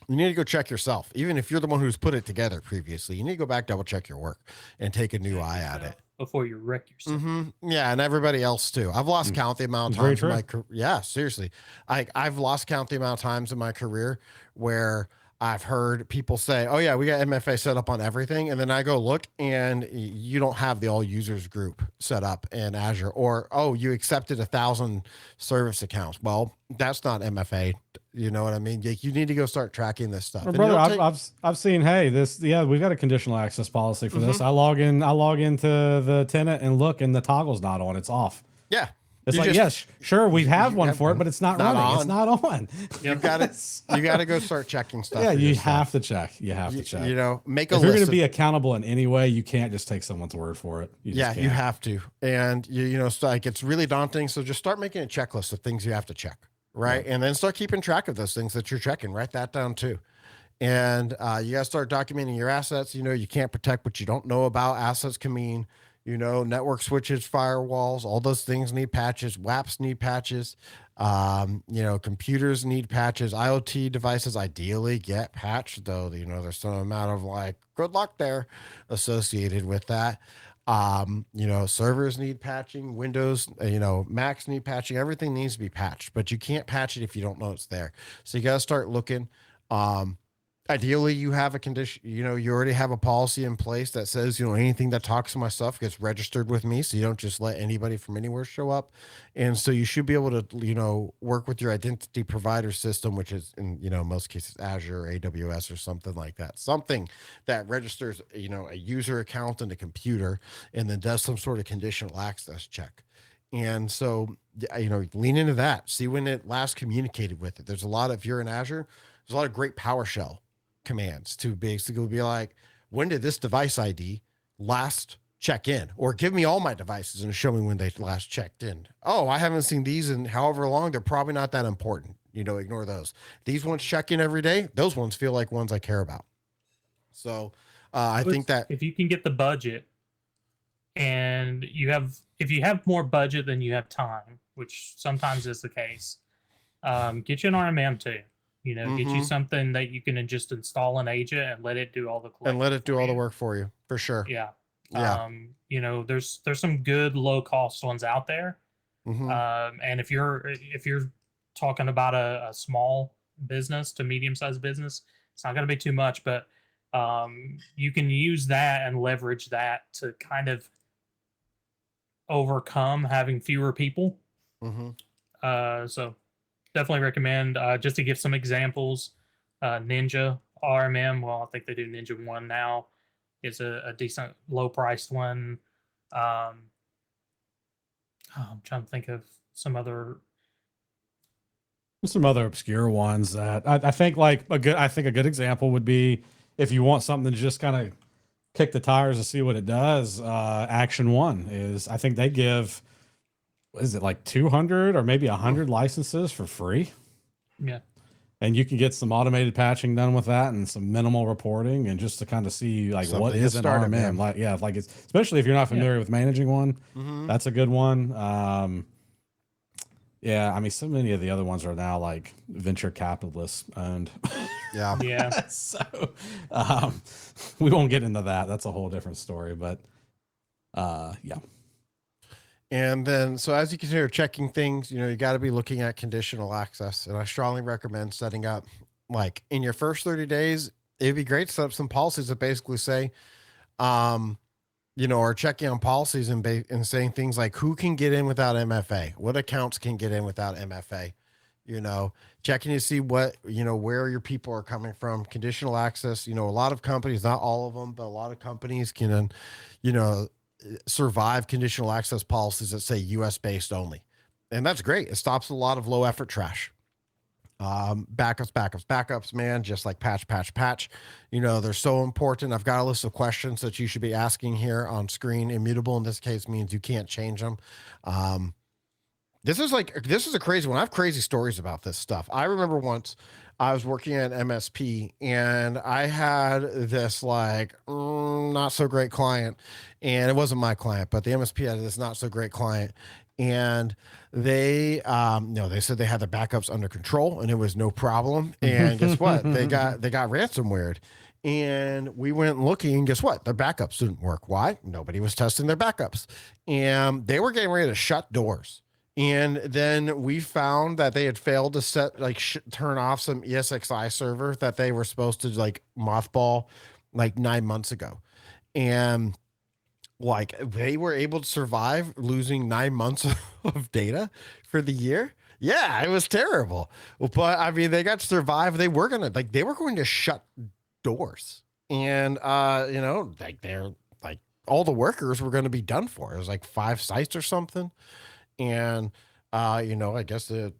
you need to go check yourself. Even if you're the one who's put it together previously, you need to go back, double check your work and take a new eye at it before you wreck yourself. Yeah, and everybody else too. I've lost count the amount of Very times in my true. career. Yeah, seriously. I've lost count the amount of times in my career where I've heard people say, "Oh yeah, we got MFA set up on everything," and then I go look and you don't have the all users group set up in Azure, or oh, you accepted 1,000 service accounts. Well, that's not MFA. You know what I mean? You need to go start tracking this stuff. Well, And brother, it'll take- I've seen, hey, we've got a conditional access policy for this. I log into the tenant and look, and the toggle's not on, it's off. yeah. It's You like, just- yes, sure, we have you one have for it, one. but it's not Not running. on. It's not on. You got to go start checking stuff. Yeah, for you yourself. have to check. You have to check. You know, make a If you're list. going to be accountable in any way, you can't just take someone's word for it. You just You can't. have to. And you know, so like it's really daunting. So just start making a checklist of things you have to check, right? And then start keeping track of those things that you're checking. Write that down too. And you got to start documenting your assets. You know, you can't protect what you don't know about. Assets can mean, you know, network switches, firewalls, all those things need patches. WAPs need patches. You know, computers need patches. IoT devices ideally get patched, though, you know, there's some amount of like good luck there associated with that. You know, servers need patching, Windows, you know, Macs need patching, everything needs to be patched, but you can't patch it if you don't know it's there. So you got to start looking. Ideally, you have a condition, you know, you already have a policy in place that says, you know, anything that talks to my stuff gets registered with me. So you don't just let anybody from anywhere show up. And so you should be able to, you know, work with your identity provider system, which is in, you know, most cases, Azure or AWS or something like that. Something that registers, you know, a user account and a computer and then does some sort of conditional access check. And so, you know, lean into that. See when it last communicated with it. There's a lot of, if you're in Azure, there's a lot of great PowerShell commands to basically be like, when did this device ID last check in? Or give me all my devices and show me when they last checked in. Oh, I haven't seen these in however long. They're probably not that important. You know, ignore those. These ones check in every day. Those ones feel like ones I care about. So I think that if you can get the budget and if you have more budget than you have time, which sometimes is the case, get you an RMM too. You know, get you something that you can just install an agent and let it do all the and let it do all the work for you for sure. Yeah. Yeah. You know, there's some good low cost ones out there. Mhm. And if you're talking about a small business to medium sized business, it's not going to be too much, but you can use that and leverage that to kind of overcome having fewer people. So definitely recommend, just to give some examples, Ninja RMM. Well, I think they do Ninja 1 now. It's a decent low priced one. I'm trying to think of some other obscure ones that I think like a good example would be if you want something to just kind of kick the tires to see what it does. Action One is, I think they give, what is it, like 200 or maybe 100 licenses for free? Yeah. and you can get some automated patching done with that and some minimal reporting, and just to kind of see like what Something to is an start it, RMM. man. Like, yeah, like it's, especially if you're not familiar with managing one, Mhm. that's a good one. Yeah, I mean, so many of the other ones are now like venture capitalists owned. Yeah. Yeah. So we won't get into that. That's a whole different story. But yeah. And then, so as you consider checking things, you got to be looking at conditional access. And I strongly recommend setting up, like in your first 30 days, it'd be great to set up some policies that basically say, or checking on policies and saying things like who can get in without MFA, what accounts can get in without MFA, checking to see what, where your people are coming from, conditional access. A lot of companies, not all of them, but a lot of companies can, survive conditional access policies that say US based only. And that's great. It stops a lot of low effort trash. Backups, man, just like patch. They're so important. I've got a list of questions that you should be asking here on screen. Immutable in this case means you can't change them. This is a crazy one. I have crazy stories about this stuff. I remember once I was working at MSP and I had this not so great client, and it wasn't my client, but the MSP had this not so great client. And they said they had the backups under control and it was no problem. And guess what? They got ransomware. And we went looking, and guess what? Their backups didn't work. Why? Nobody was testing their backups. And they were getting ready to shut doors. And then we found that they had failed to turn off some ESXi server that they were supposed to mothball 9 months ago. And they were able to survive losing 9 months of data for the year. Yeah, it was terrible. But I mean, they got to survive. They were going to shut doors. And, they're all the workers were going to be done for. It was 5 sites or something. And, I guess the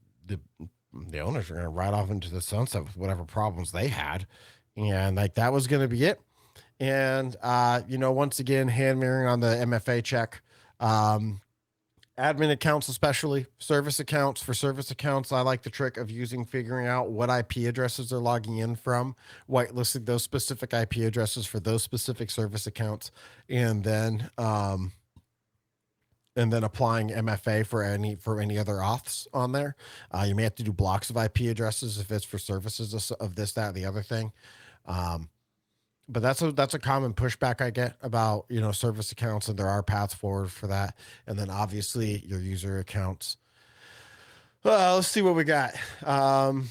owners are going to ride off into the sunset with whatever problems they had. And that was going to be it. And, once again, hand mirroring on the MFA check, admin accounts, especially service accounts. For service accounts, I like the trick of figuring out what IP addresses they're logging in from, whitelisting those specific IP addresses for those specific service accounts, and then applying MFA for any other auths on there. You may have to do blocks of IP addresses if it's for services of this, that, and the other thing. But that's a common pushback I get about, service accounts, and there are paths forward for that. And then obviously your user accounts. Let's see what we got. Do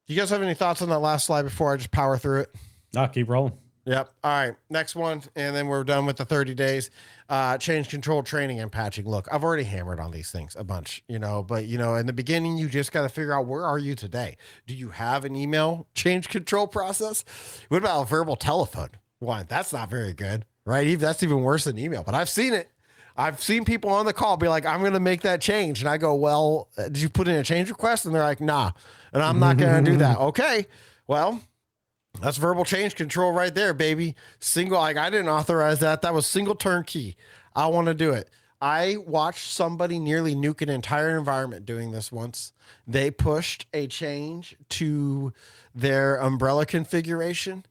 you guys have any thoughts on that last slide before I just power through it? No, keep rolling. Yep. All right. Next one. And then we're done with the 30 days. Change control training and patching. Look, I've already hammered on these things a bunch, but in the beginning, you just got to figure out, where are you today? Do you have an email change control process? What about a verbal telephone one? That's not very good, right? That's even worse than email, but I've seen it. I've seen people on the call be like, I'm going to make that change. And I go, well, did you put in a change request? And they're like, nah, and I'm not going to do that. Okay. Well, that's verbal change control right there, baby. I didn't authorize that. That was single turnkey. I want to do it. I watched somebody nearly nuke an entire environment doing this once. They pushed a change to their umbrella configuration,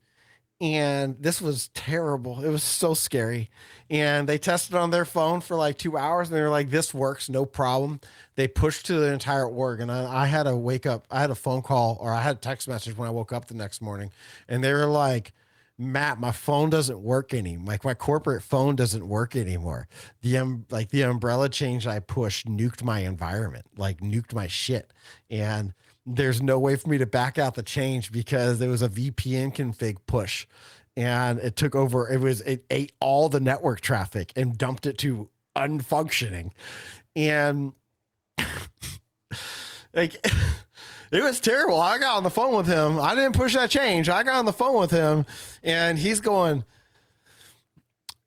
and this was terrible. It was so scary. And they tested on their phone for 2 hours, and they were like, this works, no problem. They pushed to the entire org, and I had to wake up. I had a phone call, or I had a text message when I woke up the next morning, and they were like, Matt, my phone doesn't work anymore. My corporate phone doesn't work anymore. The umbrella change I pushed nuked my environment, nuked my shit. And there's no way for me to back out the change because there was a VPN config push, and it took over. It ate all the network traffic and dumped it to unfunctioning. And it was terrible. I got on the phone with him. I didn't push that change. I got on the phone with him, and he's going,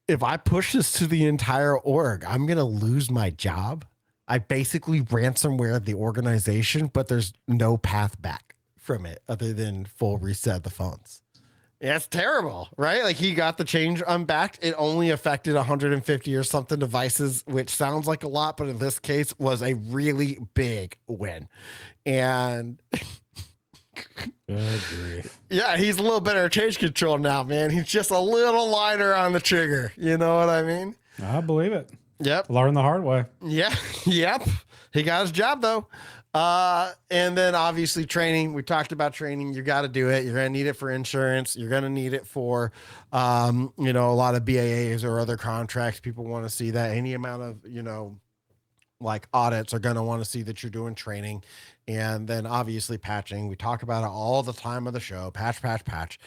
if I push this to the entire org, I'm going to lose my job. I basically ransomware the organization, but there's no path back from it other than full reset of the phones. Yeah, it's terrible, right? He got the change unbacked. It only affected 150 or something devices, which sounds like a lot, but in this case was a really big win. And Good grief. Yeah, he's a little better at change control now, man. He's just a little lighter on the trigger. You know what I mean? I believe it. Yep. Learn the hard way. Yeah. Yep. He got his job though. And then obviously training. We talked about training. You got to do it. You're going to need it for insurance. You're going to need it for, you know, a lot of BAAs or other contracts. People want to see that. Any amount of, you know, like audits are going to want to see that you're doing training. And then obviously patching. We talk about it all the time of the show. Patch.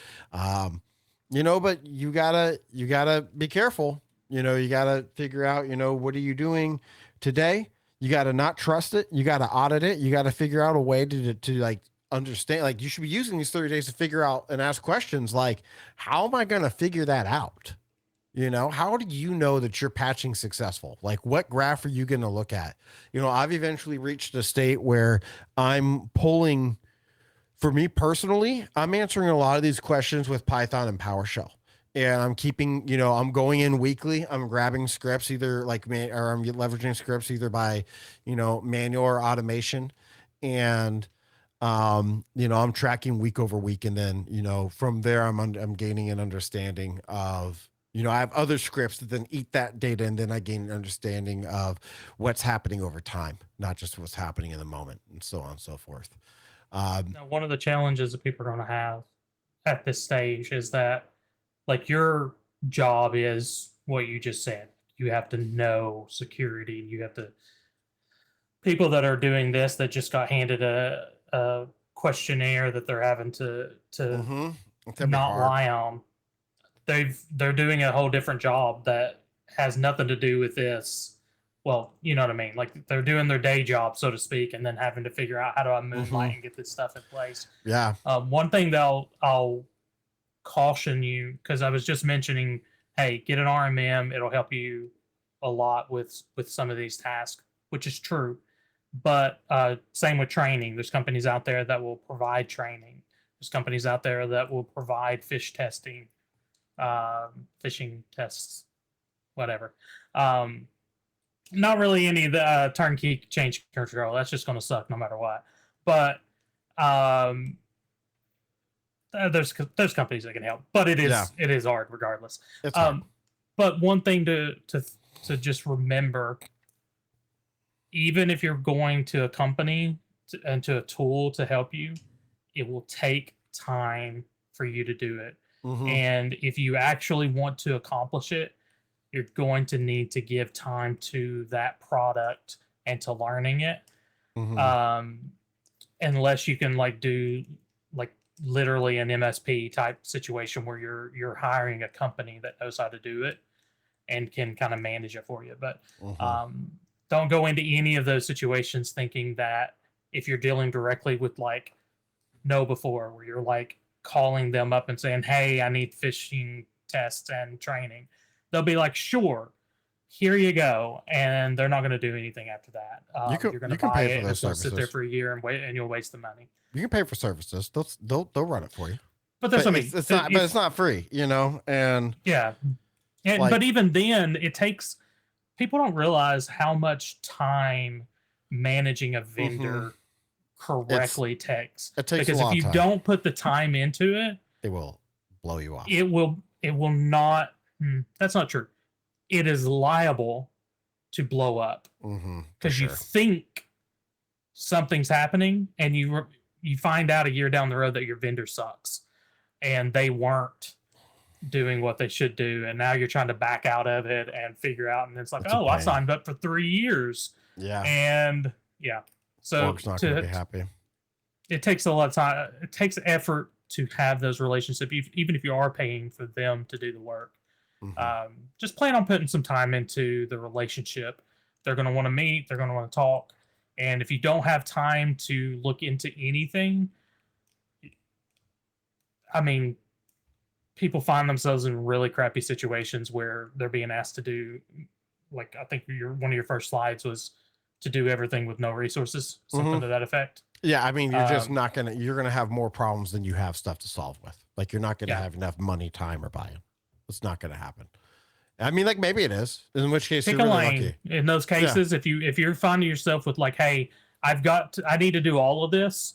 You know, but you gotta be careful. You know, you gotta figure out, you know, what are you doing today? You got to not trust it. You got to audit it. You got to figure out a way to like understand, like you should be using these 30 days to figure out and ask questions like, how am I going to figure that out? You know, how do you know that you're patching successful? Like what graph are you going to look at? You know, I've eventually reached a state where I'm pulling, for me personally, I'm answering a lot of these questions with Python and PowerShell. And I'm keeping, you know, I'm going in weekly. I'm grabbing scripts either like me, or I'm leveraging scripts either by, you know, manual or automation. And, you know, I'm tracking week over week. And then, you know, from there, I'm gaining an understanding of, you know, I have other scripts that then eat that data. And then I gain an understanding of what's happening over time, not just what's happening in the moment and so on and so forth. Now, one of the challenges that people are going to have at this stage is that, like, your job is what you just said. You have to know security. You have to, people that are doing this that just got handed a questionnaire that they're having to not lie on. They're doing a whole different job that has nothing to do with this. Well, you know what I mean? Like they're doing their day job, so to speak, and then having to figure out how do I moonlight and get this stuff in place. Yeah. One thing that I'll caution you, because I was just mentioning, hey, get an RMM. It'll help you a lot with some of these tasks, which is true. But same with training. There's companies out there that will provide training. There's companies out there that will provide fish testing, phishing tests, whatever. Not really any of the turnkey change control. That's just going to suck no matter what. But there's companies that can help, but it is hard regardless. Hard. But one thing to just remember, even if you're going to a company and to a tool to help you, it will take time for you to do it. And if you actually want to accomplish it, you're going to need to give time to that product and to learning it. Unless you can like do like literally an MSP type situation where you're hiring a company that knows how to do it and can kind of manage it for you. But don't go into any of those situations thinking that if you're dealing directly with like KnowBe4, where you're like calling them up and saying, hey, I need phishing tests and training. They'll be like, sure, here you go. And they're not going to do anything after that. You're going to buy it and it's going to sit there for a year and wait, and you'll waste the money. You can pay for services. They'll run it for you. But that's what I mean. It's not, but it's not free, you know? And yeah. And, like, but even then it takes, people don't realize how much time managing a vendor correctly takes. It takes because a lot if you of time. Don't put the time into it, it will blow you off. It will not. That's not true. It is liable to blow up because you think something's happening and you find out a year down the road that your vendor sucks and they weren't doing what they should do, and now you're trying to back out of it and figure out, and it's like, oh, I signed up for 3 years. Yeah. And yeah. So Org's not going to be happy. It takes a lot of time. It takes effort to have those relationships, even if you are paying for them to do the work. Just plan on putting some time into the relationship. They're going to want to meet. They're going to want to talk. And if you don't have time to look into anything, I mean, people find themselves in really crappy situations where they're being asked to do, like, I think one of your first slides was to do everything with no resources, something to that effect. Yeah, I mean, you're just not going to, you're going to have more problems than you have stuff to solve with. Like, you're not going to have enough money, time, or buy-in. It's not going to happen. I mean, like, maybe it is, in which case pick you're a really lane. lucky. In those cases, if you're finding yourself with like, hey, I need to do all of this,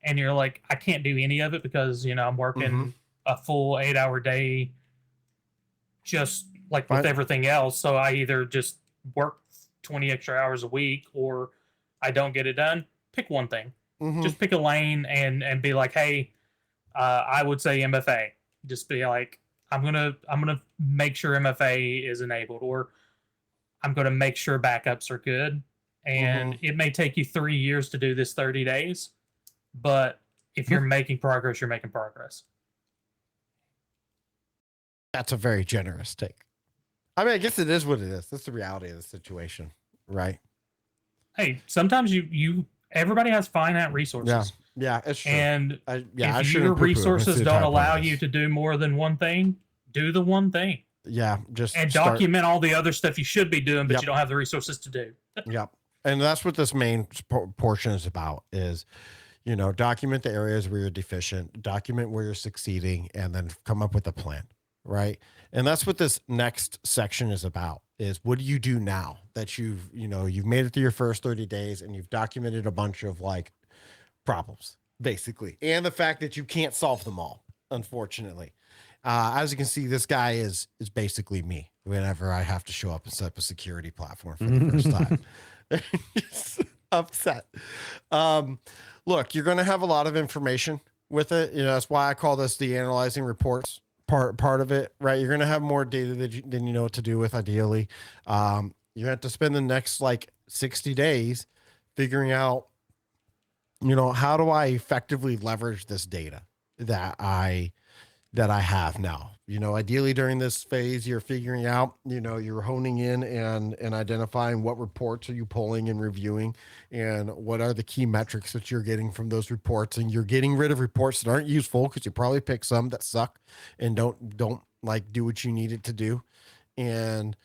and you're like, I can't do any of it because I'm working a full 8-hour day, just like with everything else. So I either just work 20 extra hours a week, or I don't get it done. Pick one thing. Just pick a lane and be like, hey, I would say MFA. Just be like, I'm gonna make sure MFA is enabled, or I'm gonna make sure backups are good. And it may take you 3 years to do this 30 days, but if you're making progress, you're making progress. That's a very generous take. I mean, I guess it is what it is. That's the reality of the situation, right? Hey, sometimes everybody has finite resources. Yeah, it's true. And if your resources don't allow you to do more than one thing, do the one thing. Yeah, document all the other stuff you should be doing, but you don't have the resources to do. Yep. And that's what this main portion is about is, document the areas where you're deficient, document where you're succeeding, and then come up with a plan, right? And that's what this next section is about, is what do you do now that you've made it through your first 30 days and you've documented a bunch of problems, basically. And the fact that you can't solve them all, unfortunately. As you can see, this guy is basically me whenever I have to show up and set up a security platform for the first time. Just upset. Look, you're going to have a lot of information with it. That's why I call this the analyzing reports part of it, right? You're going to have more data than you know what to do with, ideally. You have to spend the next 60 days figuring out, how do I effectively leverage this data that I have now? Ideally during this phase, you're figuring out, you're honing in and identifying what reports are you pulling and reviewing, and what are the key metrics that you're getting from those reports. And you're getting rid of reports that aren't useful, because you probably pick some that suck and don't do what you need it to do. And,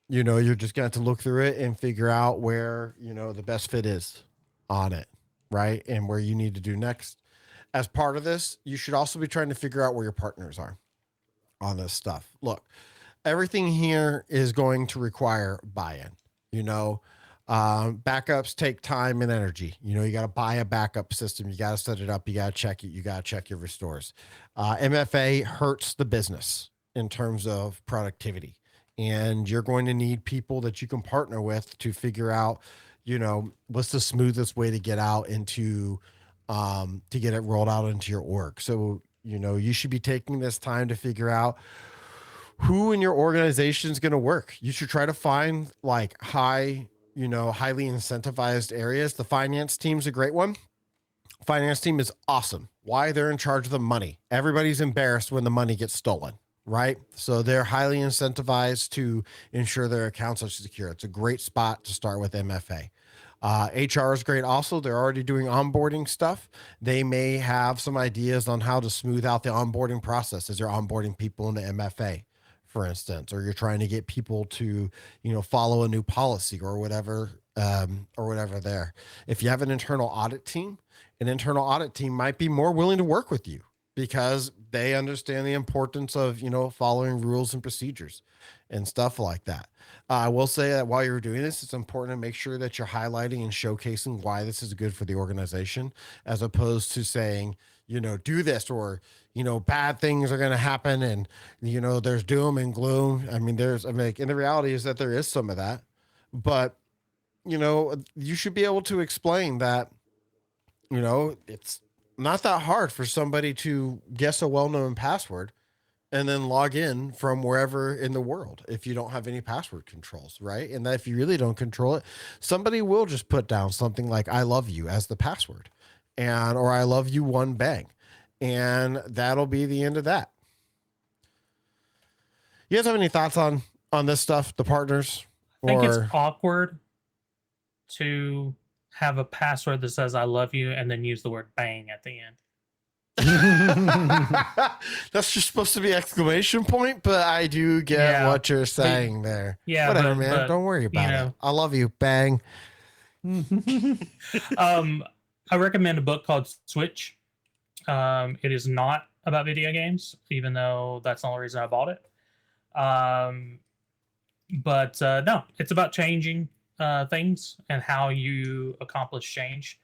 you're just going to have to look through it and figure out where, the best fit is on it, right? And where you need to do next. As part of this, you should also be trying to figure out where your partners are on this stuff. Look, everything here is going to require buy-in. Backups take time and energy. You got to buy a backup system. You got to set it up. You got to check it. You got to check your restores. MFA hurts the business in terms of productivity. And you're going to need people that you can partner with to figure out, what's the smoothest way to get out into, to get it rolled out into your org. So, you should be taking this time to figure out who in your organization is going to work. You should try to find highly incentivized areas. The finance team's a great one. Finance team is awesome. Why? They're in charge of the money. Everybody's embarrassed when the money gets stolen, right? So they're highly incentivized to ensure their accounts are secure. It's a great spot to start with MFA. HR is great. Also, they're already doing onboarding stuff. They may have some ideas on how to smooth out the onboarding process as you're onboarding people into MFA, for instance, or you're trying to get people to, follow a new policy or whatever there. If you have an internal audit team might be more willing to work with you because they understand the importance of, following rules and procedures and stuff like that. I will say that while you're doing this, it's important to make sure that you're highlighting and showcasing why this is good for the organization, as opposed to saying, do this, or, bad things are going to happen and, there's doom and gloom. I mean, and the reality is that there is some of that, but, you should be able to explain that, it's not that hard for somebody to guess a well-known password and then log in from wherever in the world if you don't have any password controls, right? And that if you really don't control it, somebody will just put down something like "I love you" as the password, or "I love you one bang," and that'll be the end of that. You guys have any thoughts on this stuff, the partners? I think it's awkward to have a password that says "I love you" and then use the word "bang" at the end. That's just supposed to be exclamation point, but I do get what you're saying there. Yeah, whatever, man. Don't worry about it. I love you. Bang. I recommend a book called Switch. It is not about video games, even though that's the only reason I bought it. But no, it's about changing things and how you accomplish change.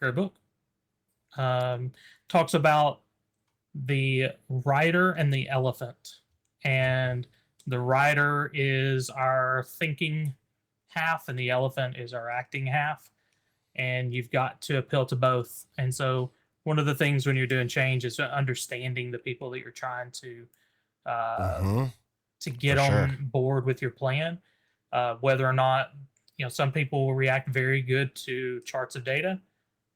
great book. Talks about the rider and the elephant, and the rider is our thinking half and the elephant is our acting half, and you've got to appeal to both. And so one of the things when you're doing change is understanding the people that you're trying to get on board with your plan, whether or not, some people will react very good to charts of data.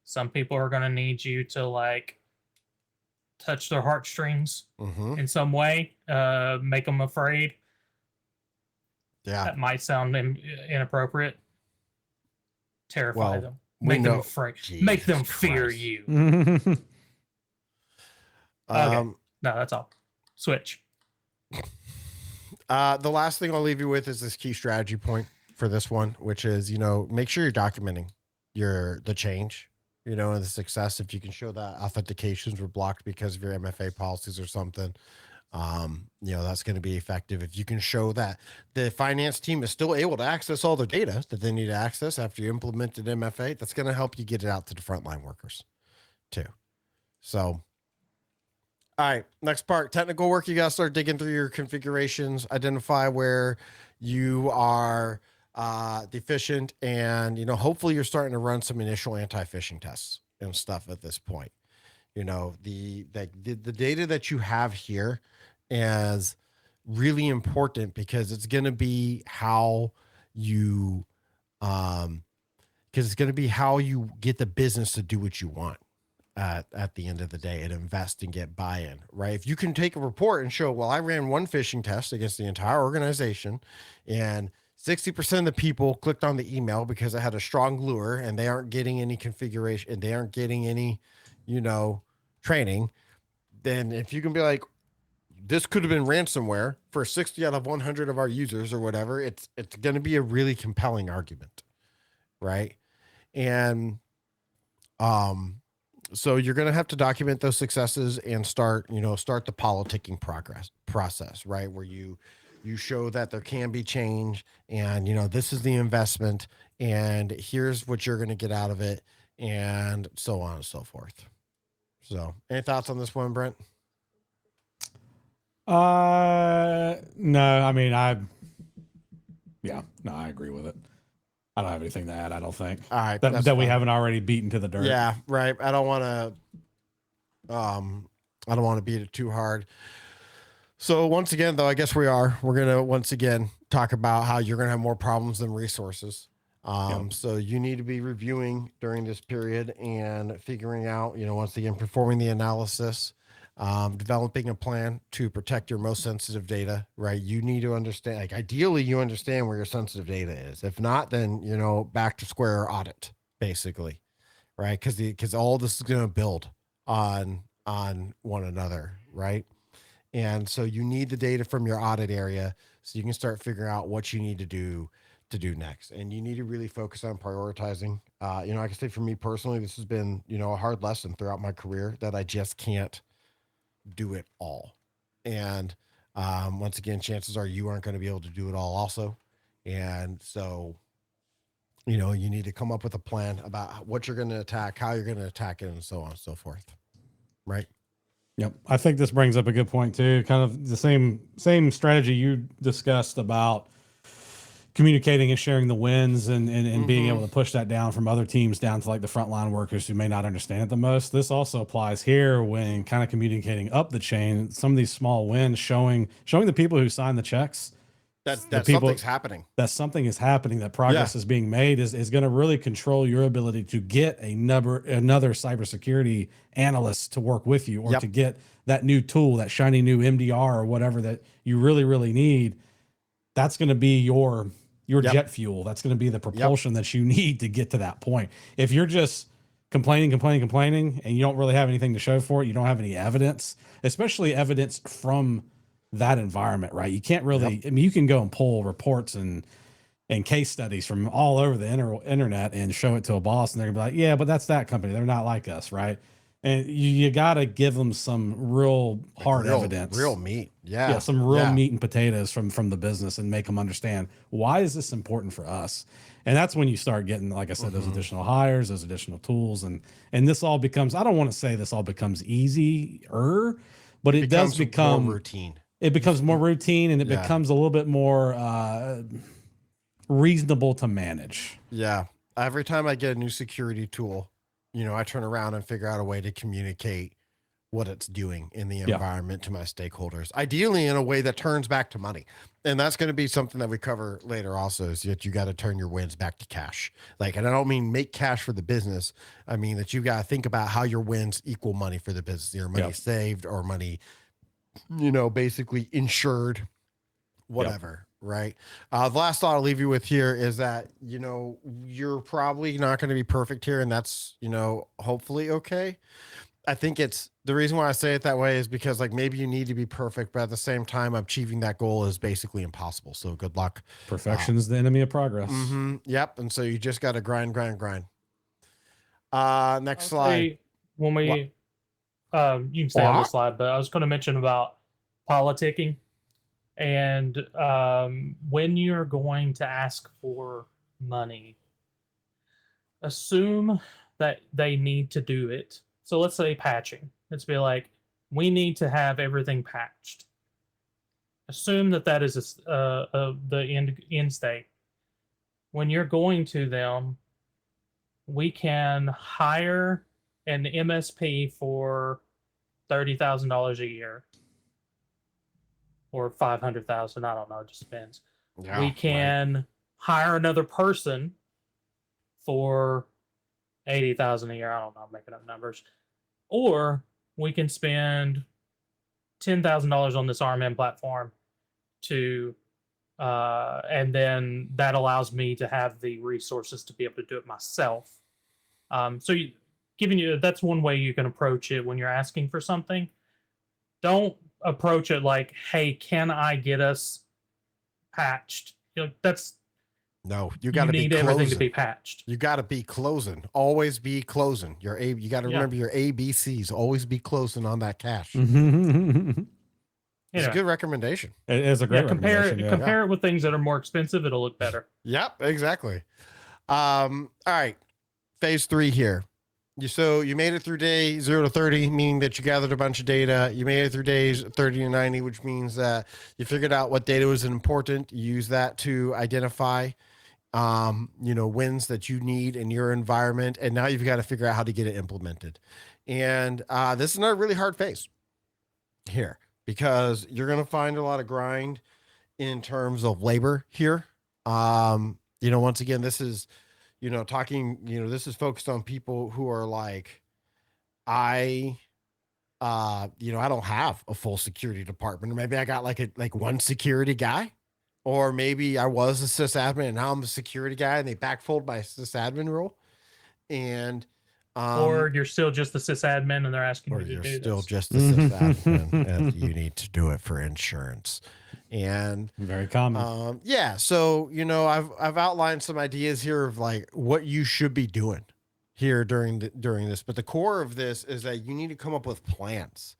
Some people are going to need you to like touch their heartstrings in some way, make them afraid. Yeah, that might sound inappropriate. Terrify them, we make them know- afraid, Jesus make them fear Christ. you. Um, No, that's all. Switch. The last thing I'll leave you with is this key strategy point for this one, which is, make sure you're documenting the change, and the success. If you can show that authentications were blocked because of your MFA policies or something, that's going to be effective. If you can show that the finance team is still able to access all the data that they need to access after you implemented MFA, that's going to help you get it out to the frontline workers too. So, all right, next part, technical work. You got to start digging through your configurations, identify where you are deficient, and, hopefully you're starting to run some initial anti-phishing tests and stuff at this point. The data that you have here is really important because it's going to be how you, because it's going to be how you get the business to do what you want at the end of the day and invest and get buy-in, right? If you can take a report and show, well, I ran one phishing test against the entire organization and 60% of the people clicked on the email because I had a strong lure and they aren't getting any configuration and they aren't getting any, training. Then if you can be like, this could have been ransomware for 60 out of 100 of our users or whatever, it's going to be a really compelling argument. Right. And, so you're going to have to document those successes and start the politicking process, right? Where you show that there can be change and, this is the investment and here's what you're going to get out of it and so on and so forth. So any thoughts on this one, Brent? No, I mean, I agree with it. I don't have anything to add. I don't think. All right. That we haven't already beaten to the dirt. Yeah. Right. I don't want to beat it too hard. So once again, though, I guess we're going to once again talk about how you're going to have more problems than resources. So you need to be reviewing during this period and figuring out, once again, performing the analysis, developing a plan to protect your most sensitive data, right? You need to understand, like, ideally you understand where your sensitive data is. If not, then, back to square audit, basically, right? Because all this is going to build on one another, right? And so you need the data from your audit area so you can start figuring out what you need to do next. And you need to really focus on prioritizing. I can say for me personally, this has been, a hard lesson throughout my career that I just can't do it all. And once again, chances are you aren't going to be able to do it all also. And so, you need to come up with a plan about what you're going to attack, how you're going to attack it, and so on and so forth. Right. Yep. I think this brings up a good point too. Kind of the same strategy you discussed about communicating and sharing the wins and being able to push that down from other teams down to like the frontline workers who may not understand it the most. This also applies here when kind of communicating up the chain, some of these small wins, showing the people who sign the checks that people, something's happening, that something is happening, that progress is being made is going to really control your ability to get another cybersecurity analyst to work with you or to get that new tool, that shiny new MDR or whatever that you really, really need. That's going to be your jet fuel. That's going to be the propulsion that you need to get to that point. If you're just complaining, and you don't really have anything to show for it, you don't have any evidence, especially evidence from that environment, right? You can't really, I mean, you can go and pull reports and case studies from all over the internet and show it to a boss and they're gonna be like, yeah, but that's that company. They're not like us. Right. and you got to give them some real hard evidence, real meat. Yeah. yeah, some real meat and potatoes from the business, and make them understand why is this important for us. And that's when you start getting, like I said, those additional hires, those additional tools, and this all becomes, I don't want to say this all becomes easier, but it does become more routine. It becomes more routine, and it Yeah. becomes a little bit more reasonable to manage. Yeah. Every time I get a new security tool, I turn around and figure out a way to communicate what it's doing in the environment to my stakeholders, ideally in a way that turns back to money. And that's going to be something that we cover later also, is that you got to turn your wins back to cash. Like, and I don't mean make cash for the business. I mean that you got to think about how your wins equal money for the business, your money saved or money, basically insured, whatever. Right. The last thought I'll leave you with here is that, you're probably not going to be perfect here, and that's, hopefully okay. I think it's the reason why I say it that way is because, like, maybe you need to be perfect, but at the same time, achieving that goal is basically impossible. So good luck. Perfection is the enemy of progress. Yep. And so you just got to grind. Next slide. When we, you can stay on the slide, but I was going to mention about politicking. And when you're going to ask for money, assume that they need to do it. So let's say patching. Let's be like, we need to have everything patched. Assume that is the end state. When you're going to them, we can hire an MSP for $30,000 a year. Or 500,000, I don't know, it just depends. Yeah, we can hire another person for 80,000 a year. I don't know, I'm making up numbers. Or we can spend $10,000 on this RMM platform and then that allows me to have the resources to be able to do it myself. That's one way you can approach it when you're asking for something. Don't approach it like, hey, can I get us patched? No, you got to need everything to be patched. You got to be closing. Always be closing. You got to remember your ABCs. Always be closing on that cash. It's a good recommendation. It is a great recommendation. Compare it with things that are more expensive. It'll look better. Yep, exactly. All right. Phase 3 here. So you made it through day 0 to 30, meaning that you gathered a bunch of data. You made it through days 30 to 90, which means that you figured out what data was important. You use that to identify, wins that you need in your environment. And now you've got to figure out how to get it implemented. And this is another really hard phase here, because you're going to find a lot of grind in terms of labor here. Once again, this is, this is focused on people who are like, I don't have a full security department. Or maybe I got like one security guy, or maybe I was a sysadmin and now I'm a security guy and they backfold my sysadmin role. And, or you're still just the sysadmin and they're asking you to do this. Or you're still just the sysadmin and you need to do it for insurance. And very common. So, I've outlined some ideas here of like what you should be doing here during this, but the core of this is that you need to come up with plans.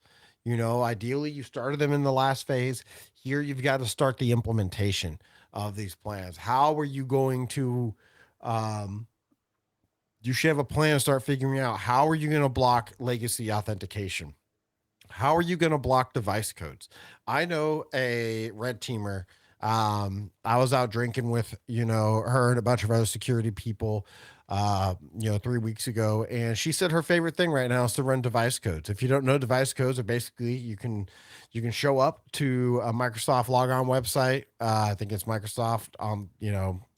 Ideally you started them in the last phase. Here you've got to start the implementation of these plans. How are you going to, you should have a plan to start figuring out how are you going to block legacy authentication? How are you going to block device codes? I know a red teamer. I was out drinking with, her and a bunch of other security people, 3 weeks ago. And she said her favorite thing right now is to run device codes. If you don't know, device codes are basically, you can show up to a Microsoft logon website. I think it's Microsoft,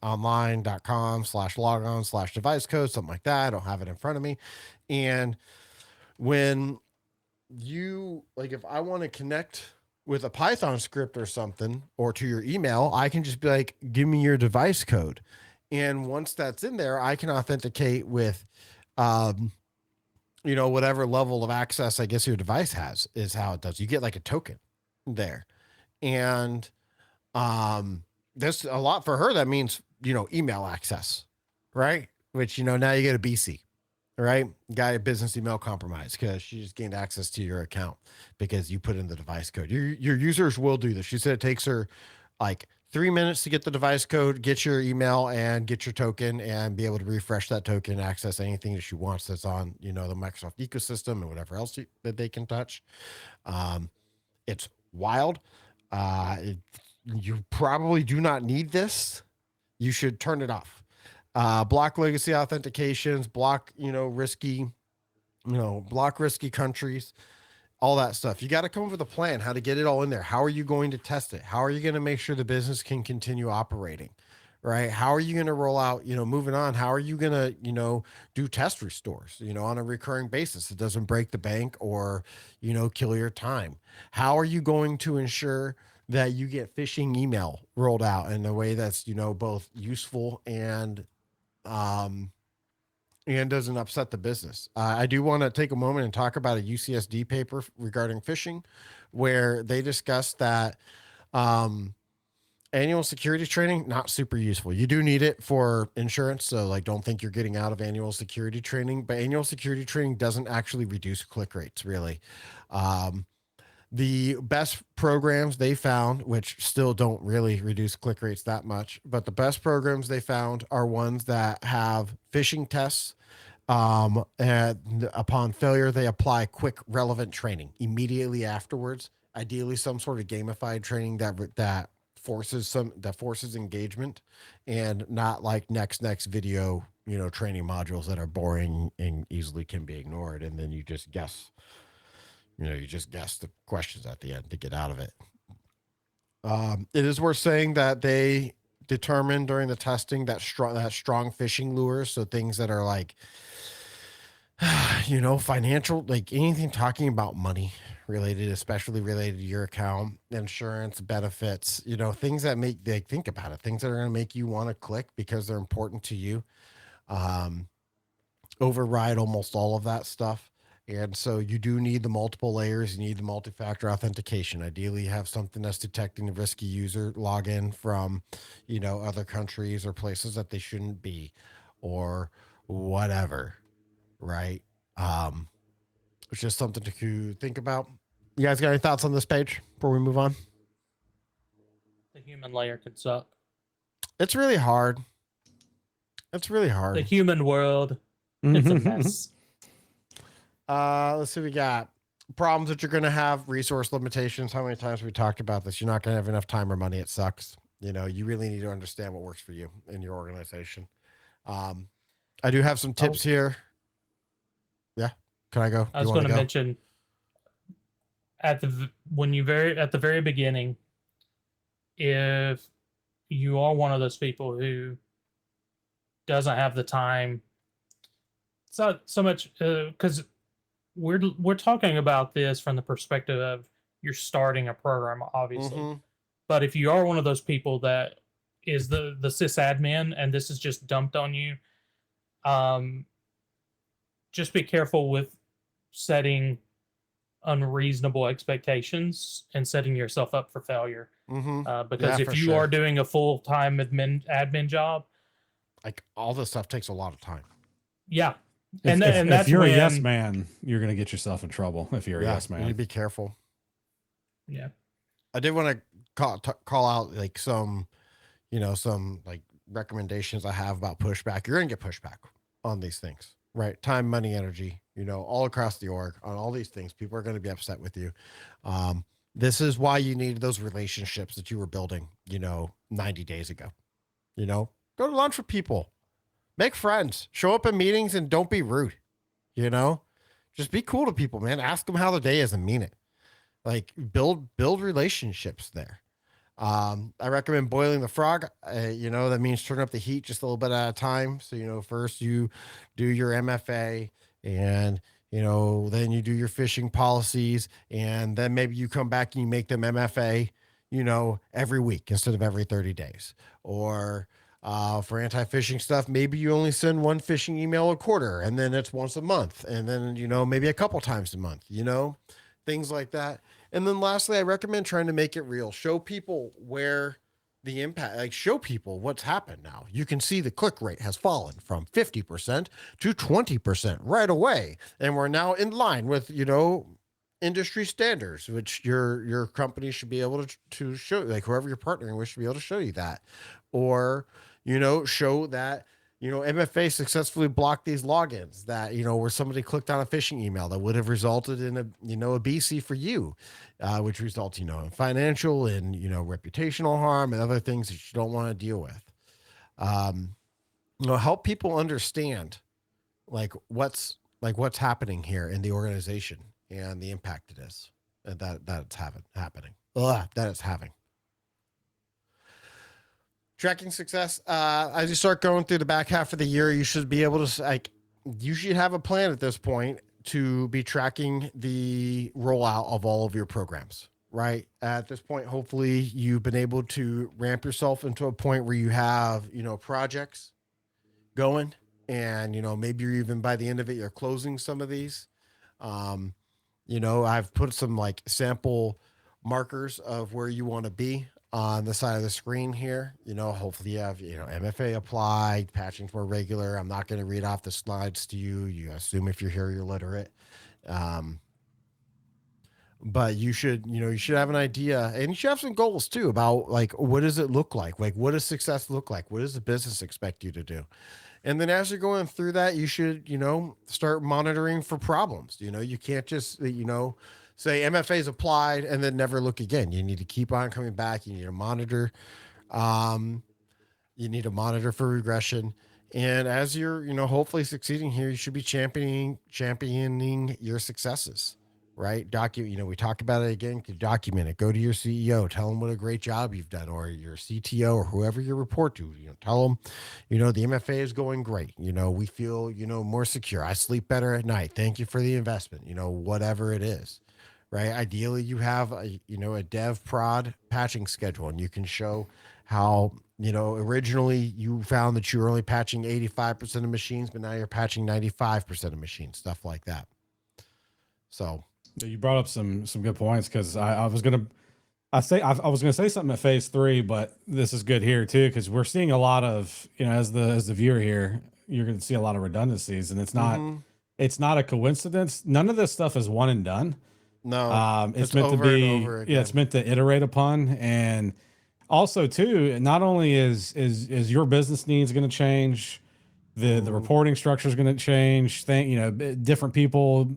online.com/logon/device code, something like that. I don't have it in front of me. And when you if I want to connect with a Python script or something, or to your email, I can just be like, give me your device code. And once that's in there, I can authenticate with, whatever level of access I guess your device has is how it does. You get like a token there. And there's a lot for her. That means, email access, right? Which, now you get a BC. right? Got a business email compromised because she just gained access to your account because you put in the device code. Your users will do this. She said it takes her like 3 minutes to get the device code, get your email, and get your token, and be able to refresh that token, access anything that she wants that's on, the Microsoft ecosystem and whatever else that they can touch. It's wild. You probably do not need this. You should turn it off. Block legacy authentications, block, block risky countries, all that stuff. You got to come up with a plan, how to get it all in there. How are you going to test it? How are you going to make sure the business can continue operating, right? How are you going to roll out, moving on? How are you going to, do test restores, on a recurring basis? It doesn't break the bank or, kill your time. How are you going to ensure that you get phishing email rolled out in a way that's, both useful and doesn't upset the business? I do want to take a moment and talk about a UCSD paper regarding phishing, where they discussed that annual security training, not super useful. You do need it for insurance, so like don't think you're getting out of annual security training, but annual security training doesn't actually reduce click rates, really. The best programs they found, which still don't really reduce click rates that much, but the best programs they found are ones that have phishing tests. And upon failure, they apply quick, relevant training immediately afterwards. Ideally, some sort of gamified training that forces engagement, and not like next video, training modules that are boring and easily can be ignored, and then you just guess. You just guess the questions at the end to get out of it. It is worth saying that they determined during the testing that strong phishing lures, so things that are like, financial, like anything talking about money related, especially related to your account, insurance, benefits, things that make, they think about it, things that are going to make you want to click because they're important to you, override almost all of that stuff. And so you do need the multiple layers. You need the multi-factor authentication. Ideally, you have something that's detecting the risky user login from, other countries or places that they shouldn't be, or whatever, right? It's just something to think about. You guys got any thoughts on this page before we move on? The human layer could suck. It's really hard. The human world, it's a mess. Let's see what we got. Problems that you're going to have, resource limitations. How many times have we talked about this? You're not going to have enough time or money. It sucks. You really need to understand what works for you in your organization. I do have some tips here. Yeah. Can I go? I was going to mention at the very beginning, if you are one of those people who doesn't have the time, it's not so much because we're talking about this from the perspective of you're starting a program, obviously. Mm-hmm. But if you are one of those people that is the sysadmin and this is just dumped on you, just be careful with setting unreasonable expectations and setting yourself up for failure. Mm-hmm. Because if you are doing a full-time admin job, like all this stuff takes a lot of time. Yeah. And that's if you're a yes man, you're going to get yourself in trouble if you're a yes man. You need to be careful. Yeah. I did want to call out like some like recommendations I have about pushback. You're going to get pushback on these things, right? Time, money, energy, all across the org on all these things. People are going to be upset with you. This is why you need those relationships that you were building, 90 days ago. Go to lunch with people. Make friends, show up in meetings, and don't be rude. Just be cool to people, man. Ask them how the day is and mean it. Like build relationships there. I recommend boiling the frog. That means turn up the heat just a little bit at a time. So, first you do your MFA and, then you do your phishing policies, and then maybe you come back and you make them MFA, every week instead of every 30 days. Or, for anti-phishing stuff, maybe you only send one phishing email a quarter, and then it's once a month, and then, maybe a couple times a month, things like that. And then lastly, I recommend trying to make it real. Show people where the impact, like show people what's happened now. You can see the click rate has fallen from 50% to 20% right away. And we're now in line with, industry standards, which your company should be able to show, like whoever you're partnering with should be able to show you that. Or, show that, MFA successfully blocked these logins that, where somebody clicked on a phishing email that would have resulted in a BC for you, which results, in financial and, reputational harm and other things that you don't want to deal with. Help people understand what's happening here in the organization and the impact it is that it's happening. That it's having. Tracking success. As you start going through the back half of the year, you should be able to you should have a plan at this point to be tracking the rollout of all of your programs, right? At this point, hopefully you've been able to ramp yourself into a point where you have, projects going and, maybe you're even by the end of it, you're closing some of these. I've put some sample markers of where you want to be on the side of the screen here. Hopefully you have, MFA applied, patching's more regular. I'm not going to read off the slides to you. You assume if you're here, you're literate. But you should have an idea, and you should have some goals too about what does it look like? What does success look like? What does the business expect you to do? And then as you're going through that, you should, start monitoring for problems. You can't just, say MFA is applied and then never look again. You need to keep on coming back. You need to monitor. You need to monitor for regression. And as you're, hopefully succeeding here, you should be championing your successes, right? Document, we talk about it again, document it, go to your CEO, tell them what a great job you've done, or your CTO or whoever you report to, tell them, the MFA is going great. We feel, more secure. I sleep better at night. Thank you for the investment, whatever it is. Right. Ideally, you have a dev prod patching schedule, and you can show how, originally you found that you were only patching 85% of machines, but now you're patching 95% of machines, stuff like that. So you brought up some good points, because I was gonna say something at phase 3, but this is good here too, because we're seeing a lot of, as the viewer here, you're going to see a lot of redundancies, and it's not a coincidence. None of this stuff is one and done. No, it's meant to be, it's meant to iterate upon. And also too, not only is your business needs going to change, the reporting structure is going to change, different people,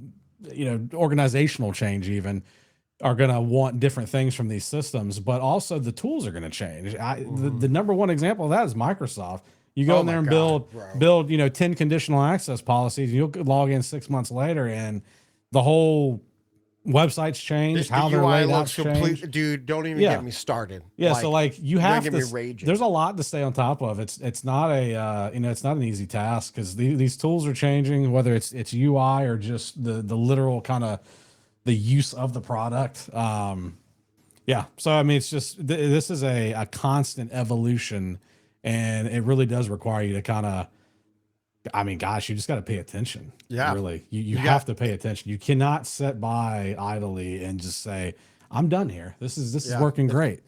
organizational change even are going to want different things from these systems, but also the tools are going to change. The number one example of that is Microsoft. You go in there and build, 10 conditional access policies. You'll log in 6 months later and the whole website's changed, how their laid out's changed. Dude, don't even get me started. Yeah, so you have to. There's a lot to stay on top of. It's not a it's not an easy task, because these tools are changing, whether it's UI or just the literal kind of the use of the product. Yeah, so I mean, it's just this is a constant evolution, and it really does require you to kind of. I mean, gosh, you just got to pay attention. Yeah, really, you have to pay attention. You cannot sit by idly and just say, "I'm done here. This is working great."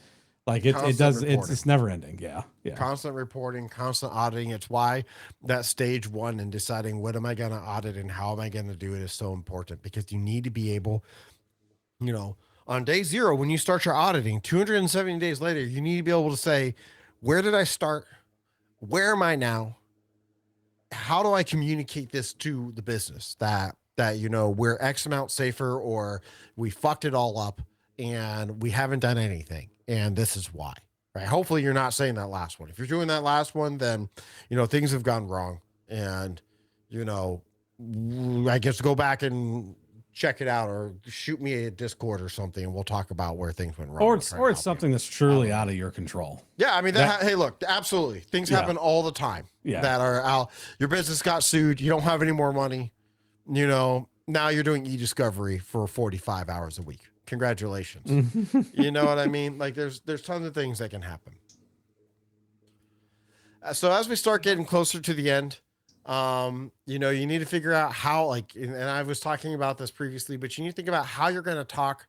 Like it's never ending. Yeah. Constant reporting, constant auditing. It's why that stage 1 and deciding what am I going to audit and how am I going to do it is so important, because you need to be able, on day 0 when you start your auditing, 270 days later, you need to be able to say, where did I start? Where am I now? How do I communicate this to the business that we're X amount safer, or we fucked it all up and we haven't done anything, and this is why, right? Hopefully you're not saying that last one. If you're doing that last one, then things have gone wrong, and I guess go back and check it out, or shoot me a Discord or something, and we'll talk about where things went wrong. Or it's something that's truly out of your control. Yeah, I mean, hey, look, absolutely, things happen all the time. Yeah. That are out. Your business got sued. You don't have any more money. Now you're doing e-discovery for 45 hours a week. Congratulations. You know what I mean? There's tons of things that can happen. So as we start getting closer to the end, you need to figure out how, and I was talking about this previously, but you need to think about how you're going to talk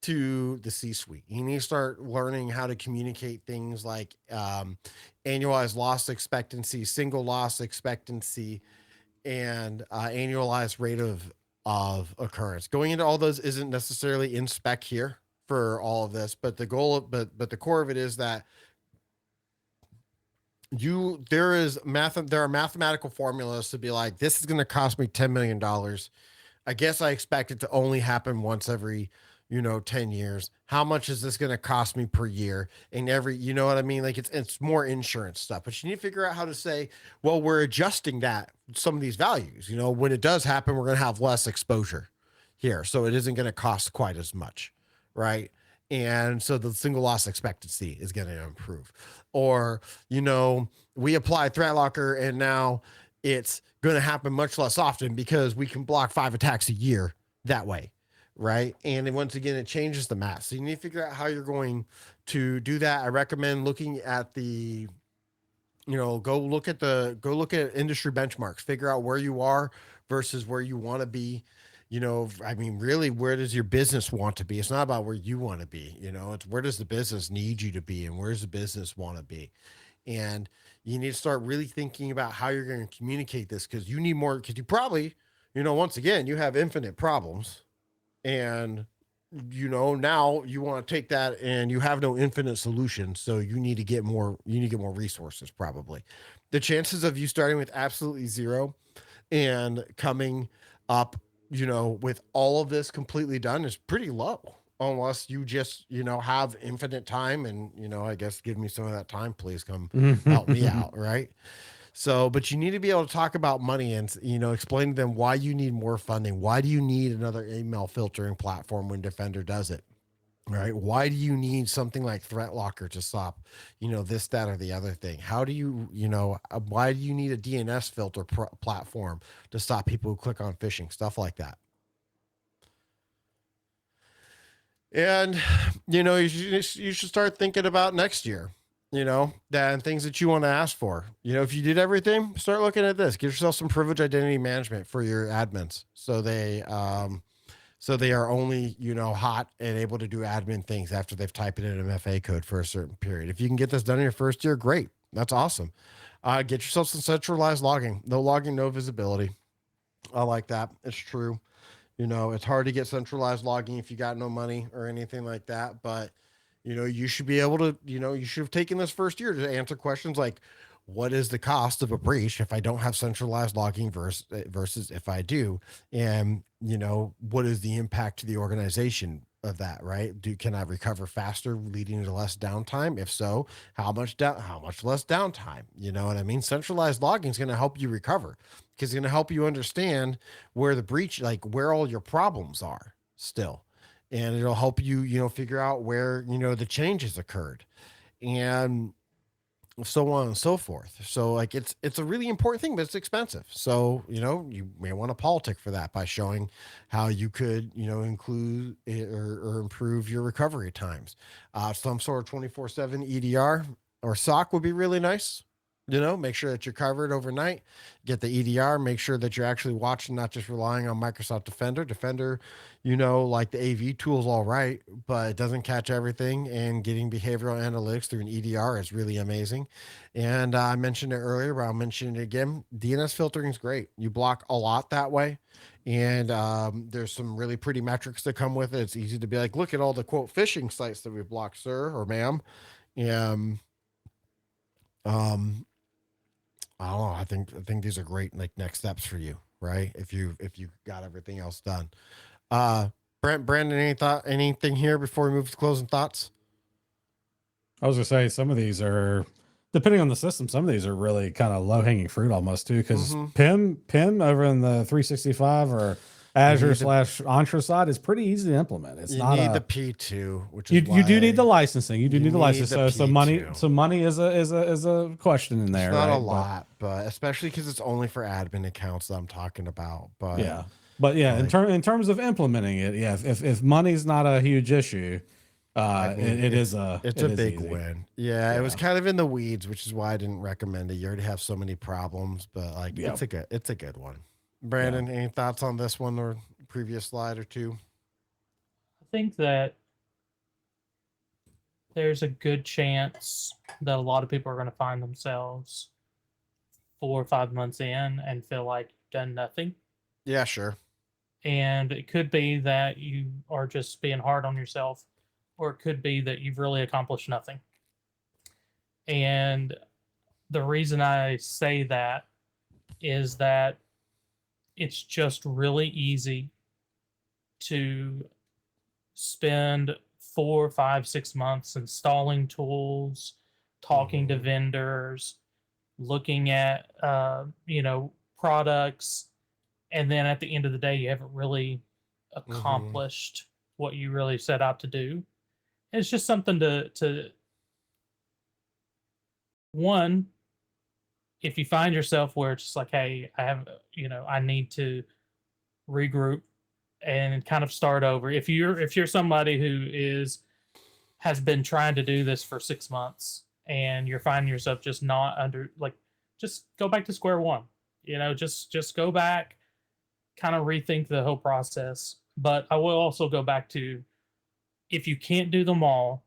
to the C-suite. You need to start learning how to communicate things like annualized loss expectancy, single loss expectancy, and annualized rate of occurrence. Going into all those isn't necessarily in spec here for all of this, but the goal, but the core of it is that there are mathematical formulas to be like, this is going to cost me $10 million. I guess I expect it to only happen once every 10 years. How much is this going to cost me per year? And you know what I mean? Like it's more insurance stuff, but you need to figure out how to say, well, we're adjusting some of these values, when it does happen, we're going to have less exposure here. So it isn't going to cost quite as much. Right. And so the single loss expectancy is going to improve. Or, we apply threat locker and now it's going to happen much less often because we can block 5 attacks a year that way. Right. And then once again, it changes the math. So you need to figure out how you're going to do that. I recommend looking at go look at industry benchmarks, figure out where you are versus where you want to be. Really, where does your business want to be? It's not about where you want to be. It's where does the business need you to be and where's the business want to be? And you need to start really thinking about how you're going to communicate this because you need more, because you probably, once again, you have infinite problems and, now you want to take that and you have no infinite solutions. So you need to get more resources probably. The chances of you starting with absolutely zero and coming up with all of this completely done is pretty low unless you just, have infinite time and, I guess give me some of that time, please come help me out. Right. So, but you need to be able to talk about money and, explain to them why you need more funding. Why do you need another email filtering platform when Defender does it? Right. Why do you need something like Threat Locker to stop, this, that, or the other thing? How do you, why do you need a DNS filter platform to stop people who click on phishing, stuff like that? And, you should start thinking about next year, and things that you want to ask for. If you did everything, start looking at this. Give yourself some privileged identity management for your admins. So they are only, hot and able to do admin things after they've typed in an MFA code for a certain period. If you can get this done in your first year, great. That's awesome. Get yourself some centralized logging. No logging, no visibility. I like that. It's true. It's hard to get centralized logging if you got no money or anything like that. But, you should be able to, you should have taken this first year to answer questions like, what is the cost of a breach if I don't have centralized logging versus if I do? And, what is the impact to the organization of that, right? Can I recover faster, leading to less downtime? If so, how much less downtime? You know what I mean? Centralized logging is going to help you recover because it's going to help you understand where the breach, like where all your problems are still. And it'll help you, figure out where, the changes occurred. And so on and so forth. So like it's a really important thing, but it's expensive. So, you may want to politic for that by showing how you could, include or improve your recovery times. Some sort of 24/7 EDR or SOC would be really nice. Make sure that you're covered overnight, get the EDR, make sure that you're actually watching, not just relying on Microsoft Defender. Defender, like the AV tool is all right, but it doesn't catch everything. And getting behavioral analytics through an EDR is really amazing. And I mentioned it earlier, but I'll mention it again. DNS filtering is great. You block a lot that way. And there's some really pretty metrics that come with it. It's easy to be like, look at all the quote phishing sites that we've blocked, sir or ma'am. And I don't know. I think these are great next steps for you, right? If you got everything else done. Brandon, anything here before we move to closing thoughts? I was gonna say some of these are, depending on the system, some of these are really kind of low hanging fruit almost too. Because PIM over in the 365 or Azure / Entra side is pretty easy to implement. It's not need the P2, which you, is you do need the licensing. You do need the license. the So money is a question in there. It's not right? a lot, but especially because it's only for admin accounts that I'm talking about. But in terms of implementing it, if money's not a huge issue, it's a big win. Yeah, it was kind of in the weeds, which is why I didn't recommend it. You already have so many problems, but it's a good one. Brandon, any thoughts on this one or previous slide or two? I think that there's a good chance that a lot of people are going to find themselves 4 or 5 months in and feel like you've done nothing. Yeah, sure. And it could be that you are just being hard on yourself, or it could be that you've really accomplished nothing. And the reason I say that is that it's just really easy to spend 4, 5, 6 months installing tools, talking to vendors, looking at products, and then at the end of the day, you haven't really accomplished what you really set out to do. It's just something to one, if you find yourself where it's just like, hey, I need to regroup and kind of start over. If you're somebody who has been trying to do this for 6 months and you're finding yourself just not under, like, just go back to square one. Just go back, kind of rethink the whole process. But I will also go back to, if you can't do them all,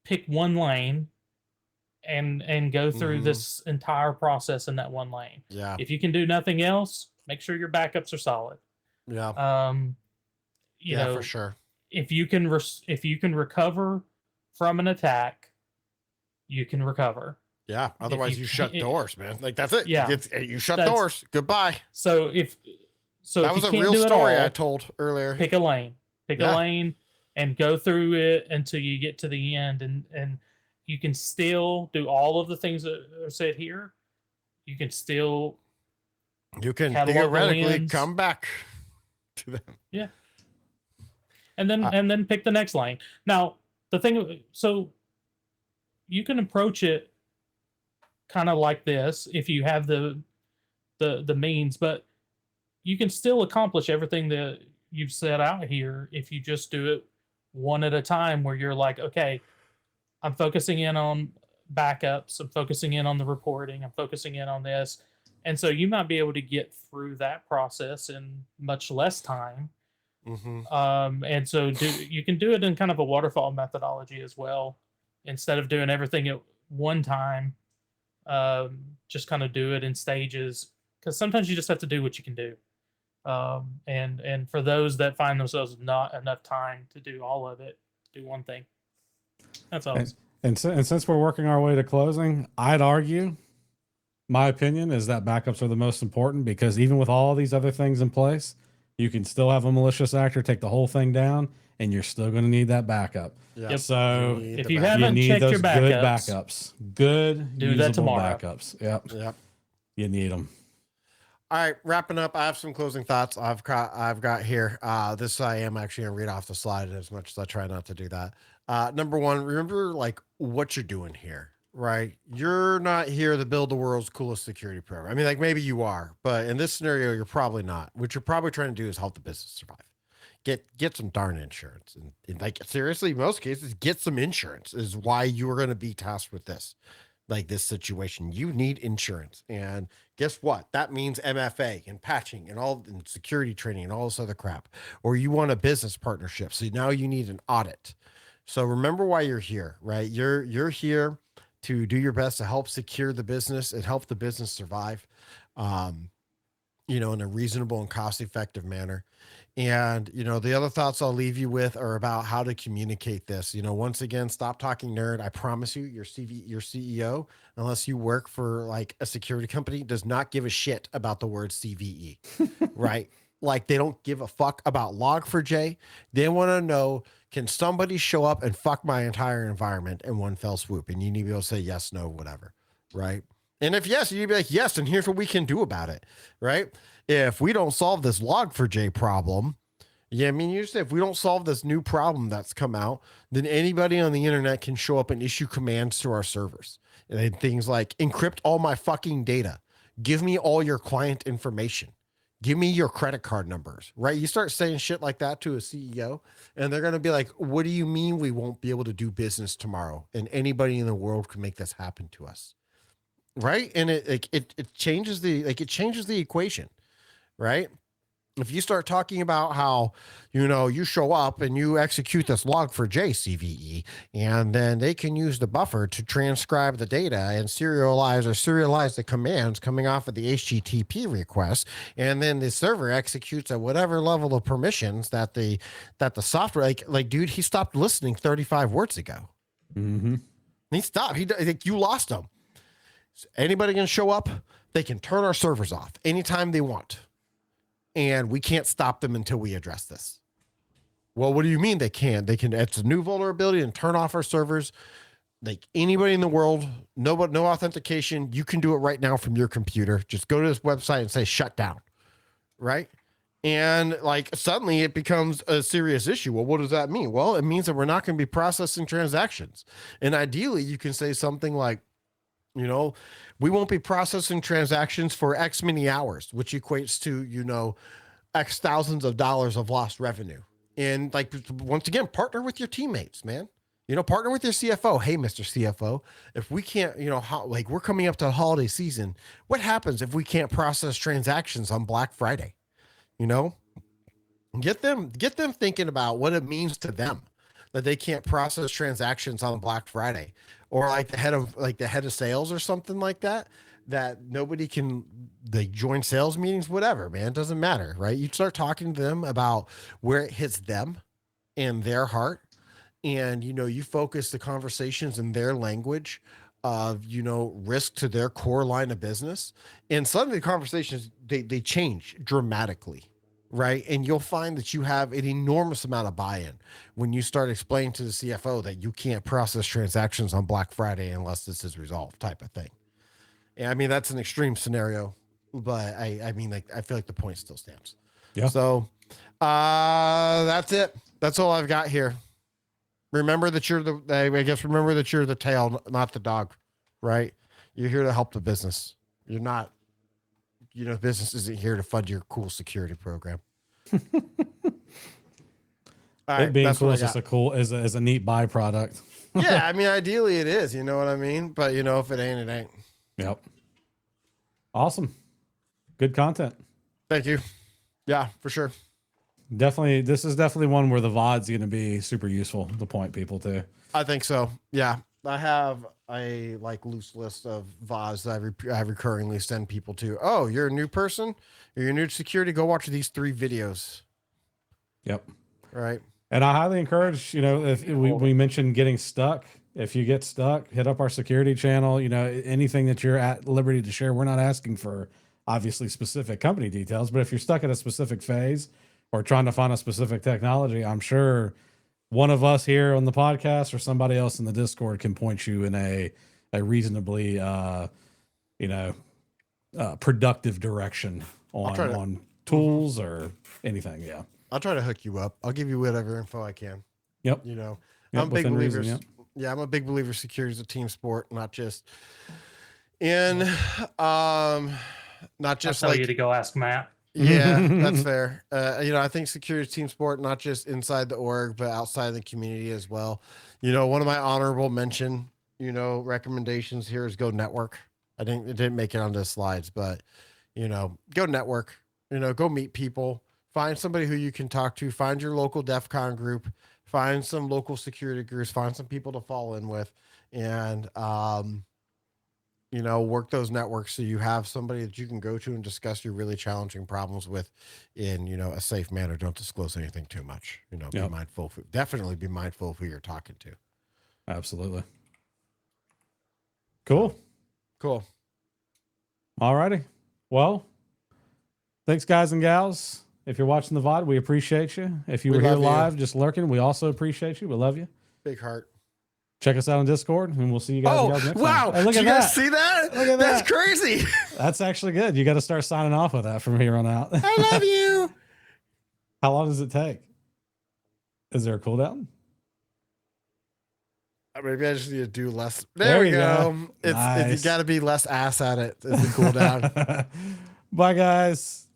pick one lane and go through this entire process in that one lane. Yeah. If you can do nothing else, make sure your backups are solid. Yeah. For sure. If you can recover from an attack, you can recover. Yeah. Otherwise, you shut doors, man. Like, that's it. Yeah. You shut doors. Goodbye. So that was a real story I told earlier. Pick a lane. Pick a lane and go through it until you get to the end, and you can still do all of the things that are said here. You can theoretically come back to them. Yeah. And then pick the next lane. Now, the thing, so you can approach it kind of like this if you have the means, but you can still accomplish everything that you've set out here if you just do it one at a time, where you're like, okay, I'm focusing in on backups, I'm focusing in on the reporting, I'm focusing in on this. And so you might be able to get through that process in much less time. And so you can do it in kind of a waterfall methodology as well. Instead of doing everything at one time, just kind of do it in stages, because sometimes you just have to do what you can do. And for those that find themselves not enough time to do all of it, do one thing. That's all. And since we're working our way to closing, I'd argue, my opinion is that backups are the most important, because even with all these other things in place, you can still have a malicious actor take the whole thing down, and you're still going to need that backup. Yeah. So if you haven't checked your backups, good do that tomorrow. Backups. Yep. You need them. All right, wrapping up. I have some closing thoughts. I've got here. This I am actually gonna read off the slide, as much as I try not to do that. Number one, remember like what you're doing here, right? You're not here to build the world's coolest security program. I mean, like, maybe you are, but in this scenario, you're probably not. What you're probably trying to do is help the business survive. Get some darn insurance, and like, seriously, in most cases, get some insurance is why you are going to be tasked with this. Like, this situation, you need insurance. And guess what? That means MFA and patching and security training and all this other crap. Or you want a business partnership. So now you need an audit. So remember why you're here, right? You're here to do your best to help secure the business and help the business survive, in a reasonable and cost-effective manner. And, the other thoughts I'll leave you with are about how to communicate this. Once again, stop talking nerd. I promise you, your CEO, unless you work for like a security company, does not give a shit about the word CVE, right? Like, they don't give a fuck about Log4j. They want to know, can somebody show up and fuck my entire environment in one fell swoop? And you need to be able to say yes, no, whatever, right? And if yes, you'd be like, yes, and here's what we can do about it, right? If we don't solve this Log4j problem, you say, if we don't solve this new problem that's come out, then anybody on the internet can show up and issue commands to our servers. And things like, encrypt all my fucking data. Give me all your client information. Give me your credit card numbers, right? You start saying shit like that to a CEO, and they're going to be like, what do you mean we won't be able to do business tomorrow? And anybody in the world can make this happen to us. Right. And it changes the equation. Right. If you start talking about how, you show up and you execute this log for JCVE, and then they can use the buffer to transcribe the data and serialize the commands coming off of the HTTP request, and then the server executes at whatever level of permissions that the software, like dude, he stopped listening 35 words ago. Mm-hmm. He stopped. You lost him. Anybody can show up. They can turn our servers off anytime they want. And we can't stop them until we address this. Well, what do you mean they can? They can. It's a new vulnerability and turn off our servers. Like anybody in the world, no authentication. You can do it right now from your computer. Just go to this website and say shut down, right? And like suddenly it becomes a serious issue. Well, what does that mean? Well, it means that we're not going to be processing transactions. And ideally, you can say something like, we won't be processing transactions for X many hours, which equates to, X thousands of dollars of lost revenue. And like, once again, partner with your teammates, man. Partner with your CFO. Hey, Mr. CFO, if we can't, we're coming up to the holiday season. What happens if we can't process transactions on Black Friday? Get them thinking about what it means to them that they can't process transactions on Black Friday, or like the head of sales or something like that nobody can, they join sales meetings, whatever, man, it doesn't matter, right? You start talking to them about where it hits them and their heart, and you focus the conversations in their language of risk to their core line of business, and suddenly the conversations they change dramatically, right? And you'll find that you have an enormous amount of buy-in when you start explaining to the CFO that you can't process transactions on Black Friday unless this is resolved, type of thing. And I mean, that's an extreme scenario, but I feel like the point still stands. Yeah. So that's it. That's all I've got here. Remember that you're the tail, not the dog, right? You're here to help the business. You're not, business isn't here to fund your cool security program. All right, it being that's cool what is I just got. is a neat byproduct. Yeah, I mean, ideally it is, you know what I mean? But if it ain't, it ain't. Yep. Awesome. Good content. Thank you. Yeah, for sure. Definitely. This is definitely one where the VOD's going to be super useful to point people to. I think so. Yeah. I have a loose list of VODs that I recurringly send people to. Oh, you're a new person? You're new to security? Go watch these 3 videos. Yep. Right. And I highly encourage, if we mentioned getting stuck, if you get stuck, hit up our security channel, anything that you're at liberty to share. We're not asking for obviously specific company details, but if you're stuck at a specific phase or trying to find a specific technology, I'm sure one of us here on the podcast or somebody else in the Discord can point you in a reasonably, productive direction on tools or anything. Yeah. I'll try to hook you up. I'll give you whatever info I can. Yep. I'm Yep, a big within believer. reason, yep. Yeah, I'm a big believer security is a team sport, not just not just I'll tell you to go ask Matt. Yeah, that's fair. I think security is team sport, not just inside the org, but outside the community as well. One of my honorable mention, recommendations here is go network. I think it didn't make it onto the slides, but go network, go meet people, find somebody who you can talk to, find your local DEF CON group, find some local security groups, find some people to fall in with, and work those networks so you have somebody that you can go to and discuss your really challenging problems with in, a safe manner. Don't disclose anything too much. Be mindful. Definitely be mindful of who you're talking to. Absolutely. Cool. All righty. Well, thanks, guys and gals. If you're watching the VOD, we appreciate you. If you were here live, just lurking, we also appreciate you. We love you. Big heart. Check us out on Discord, and we'll see you guys, next wow. time. Hey, look Did at you guys that. see that? Look at That's that. crazy. That's actually good. You got to start signing off with that from here on out. I love you. How long does it take? Is there a cooldown? Maybe I just need to do less. There we you go. go. It's Nice. you got to be less ass at it. It's a cooldown. Bye, guys.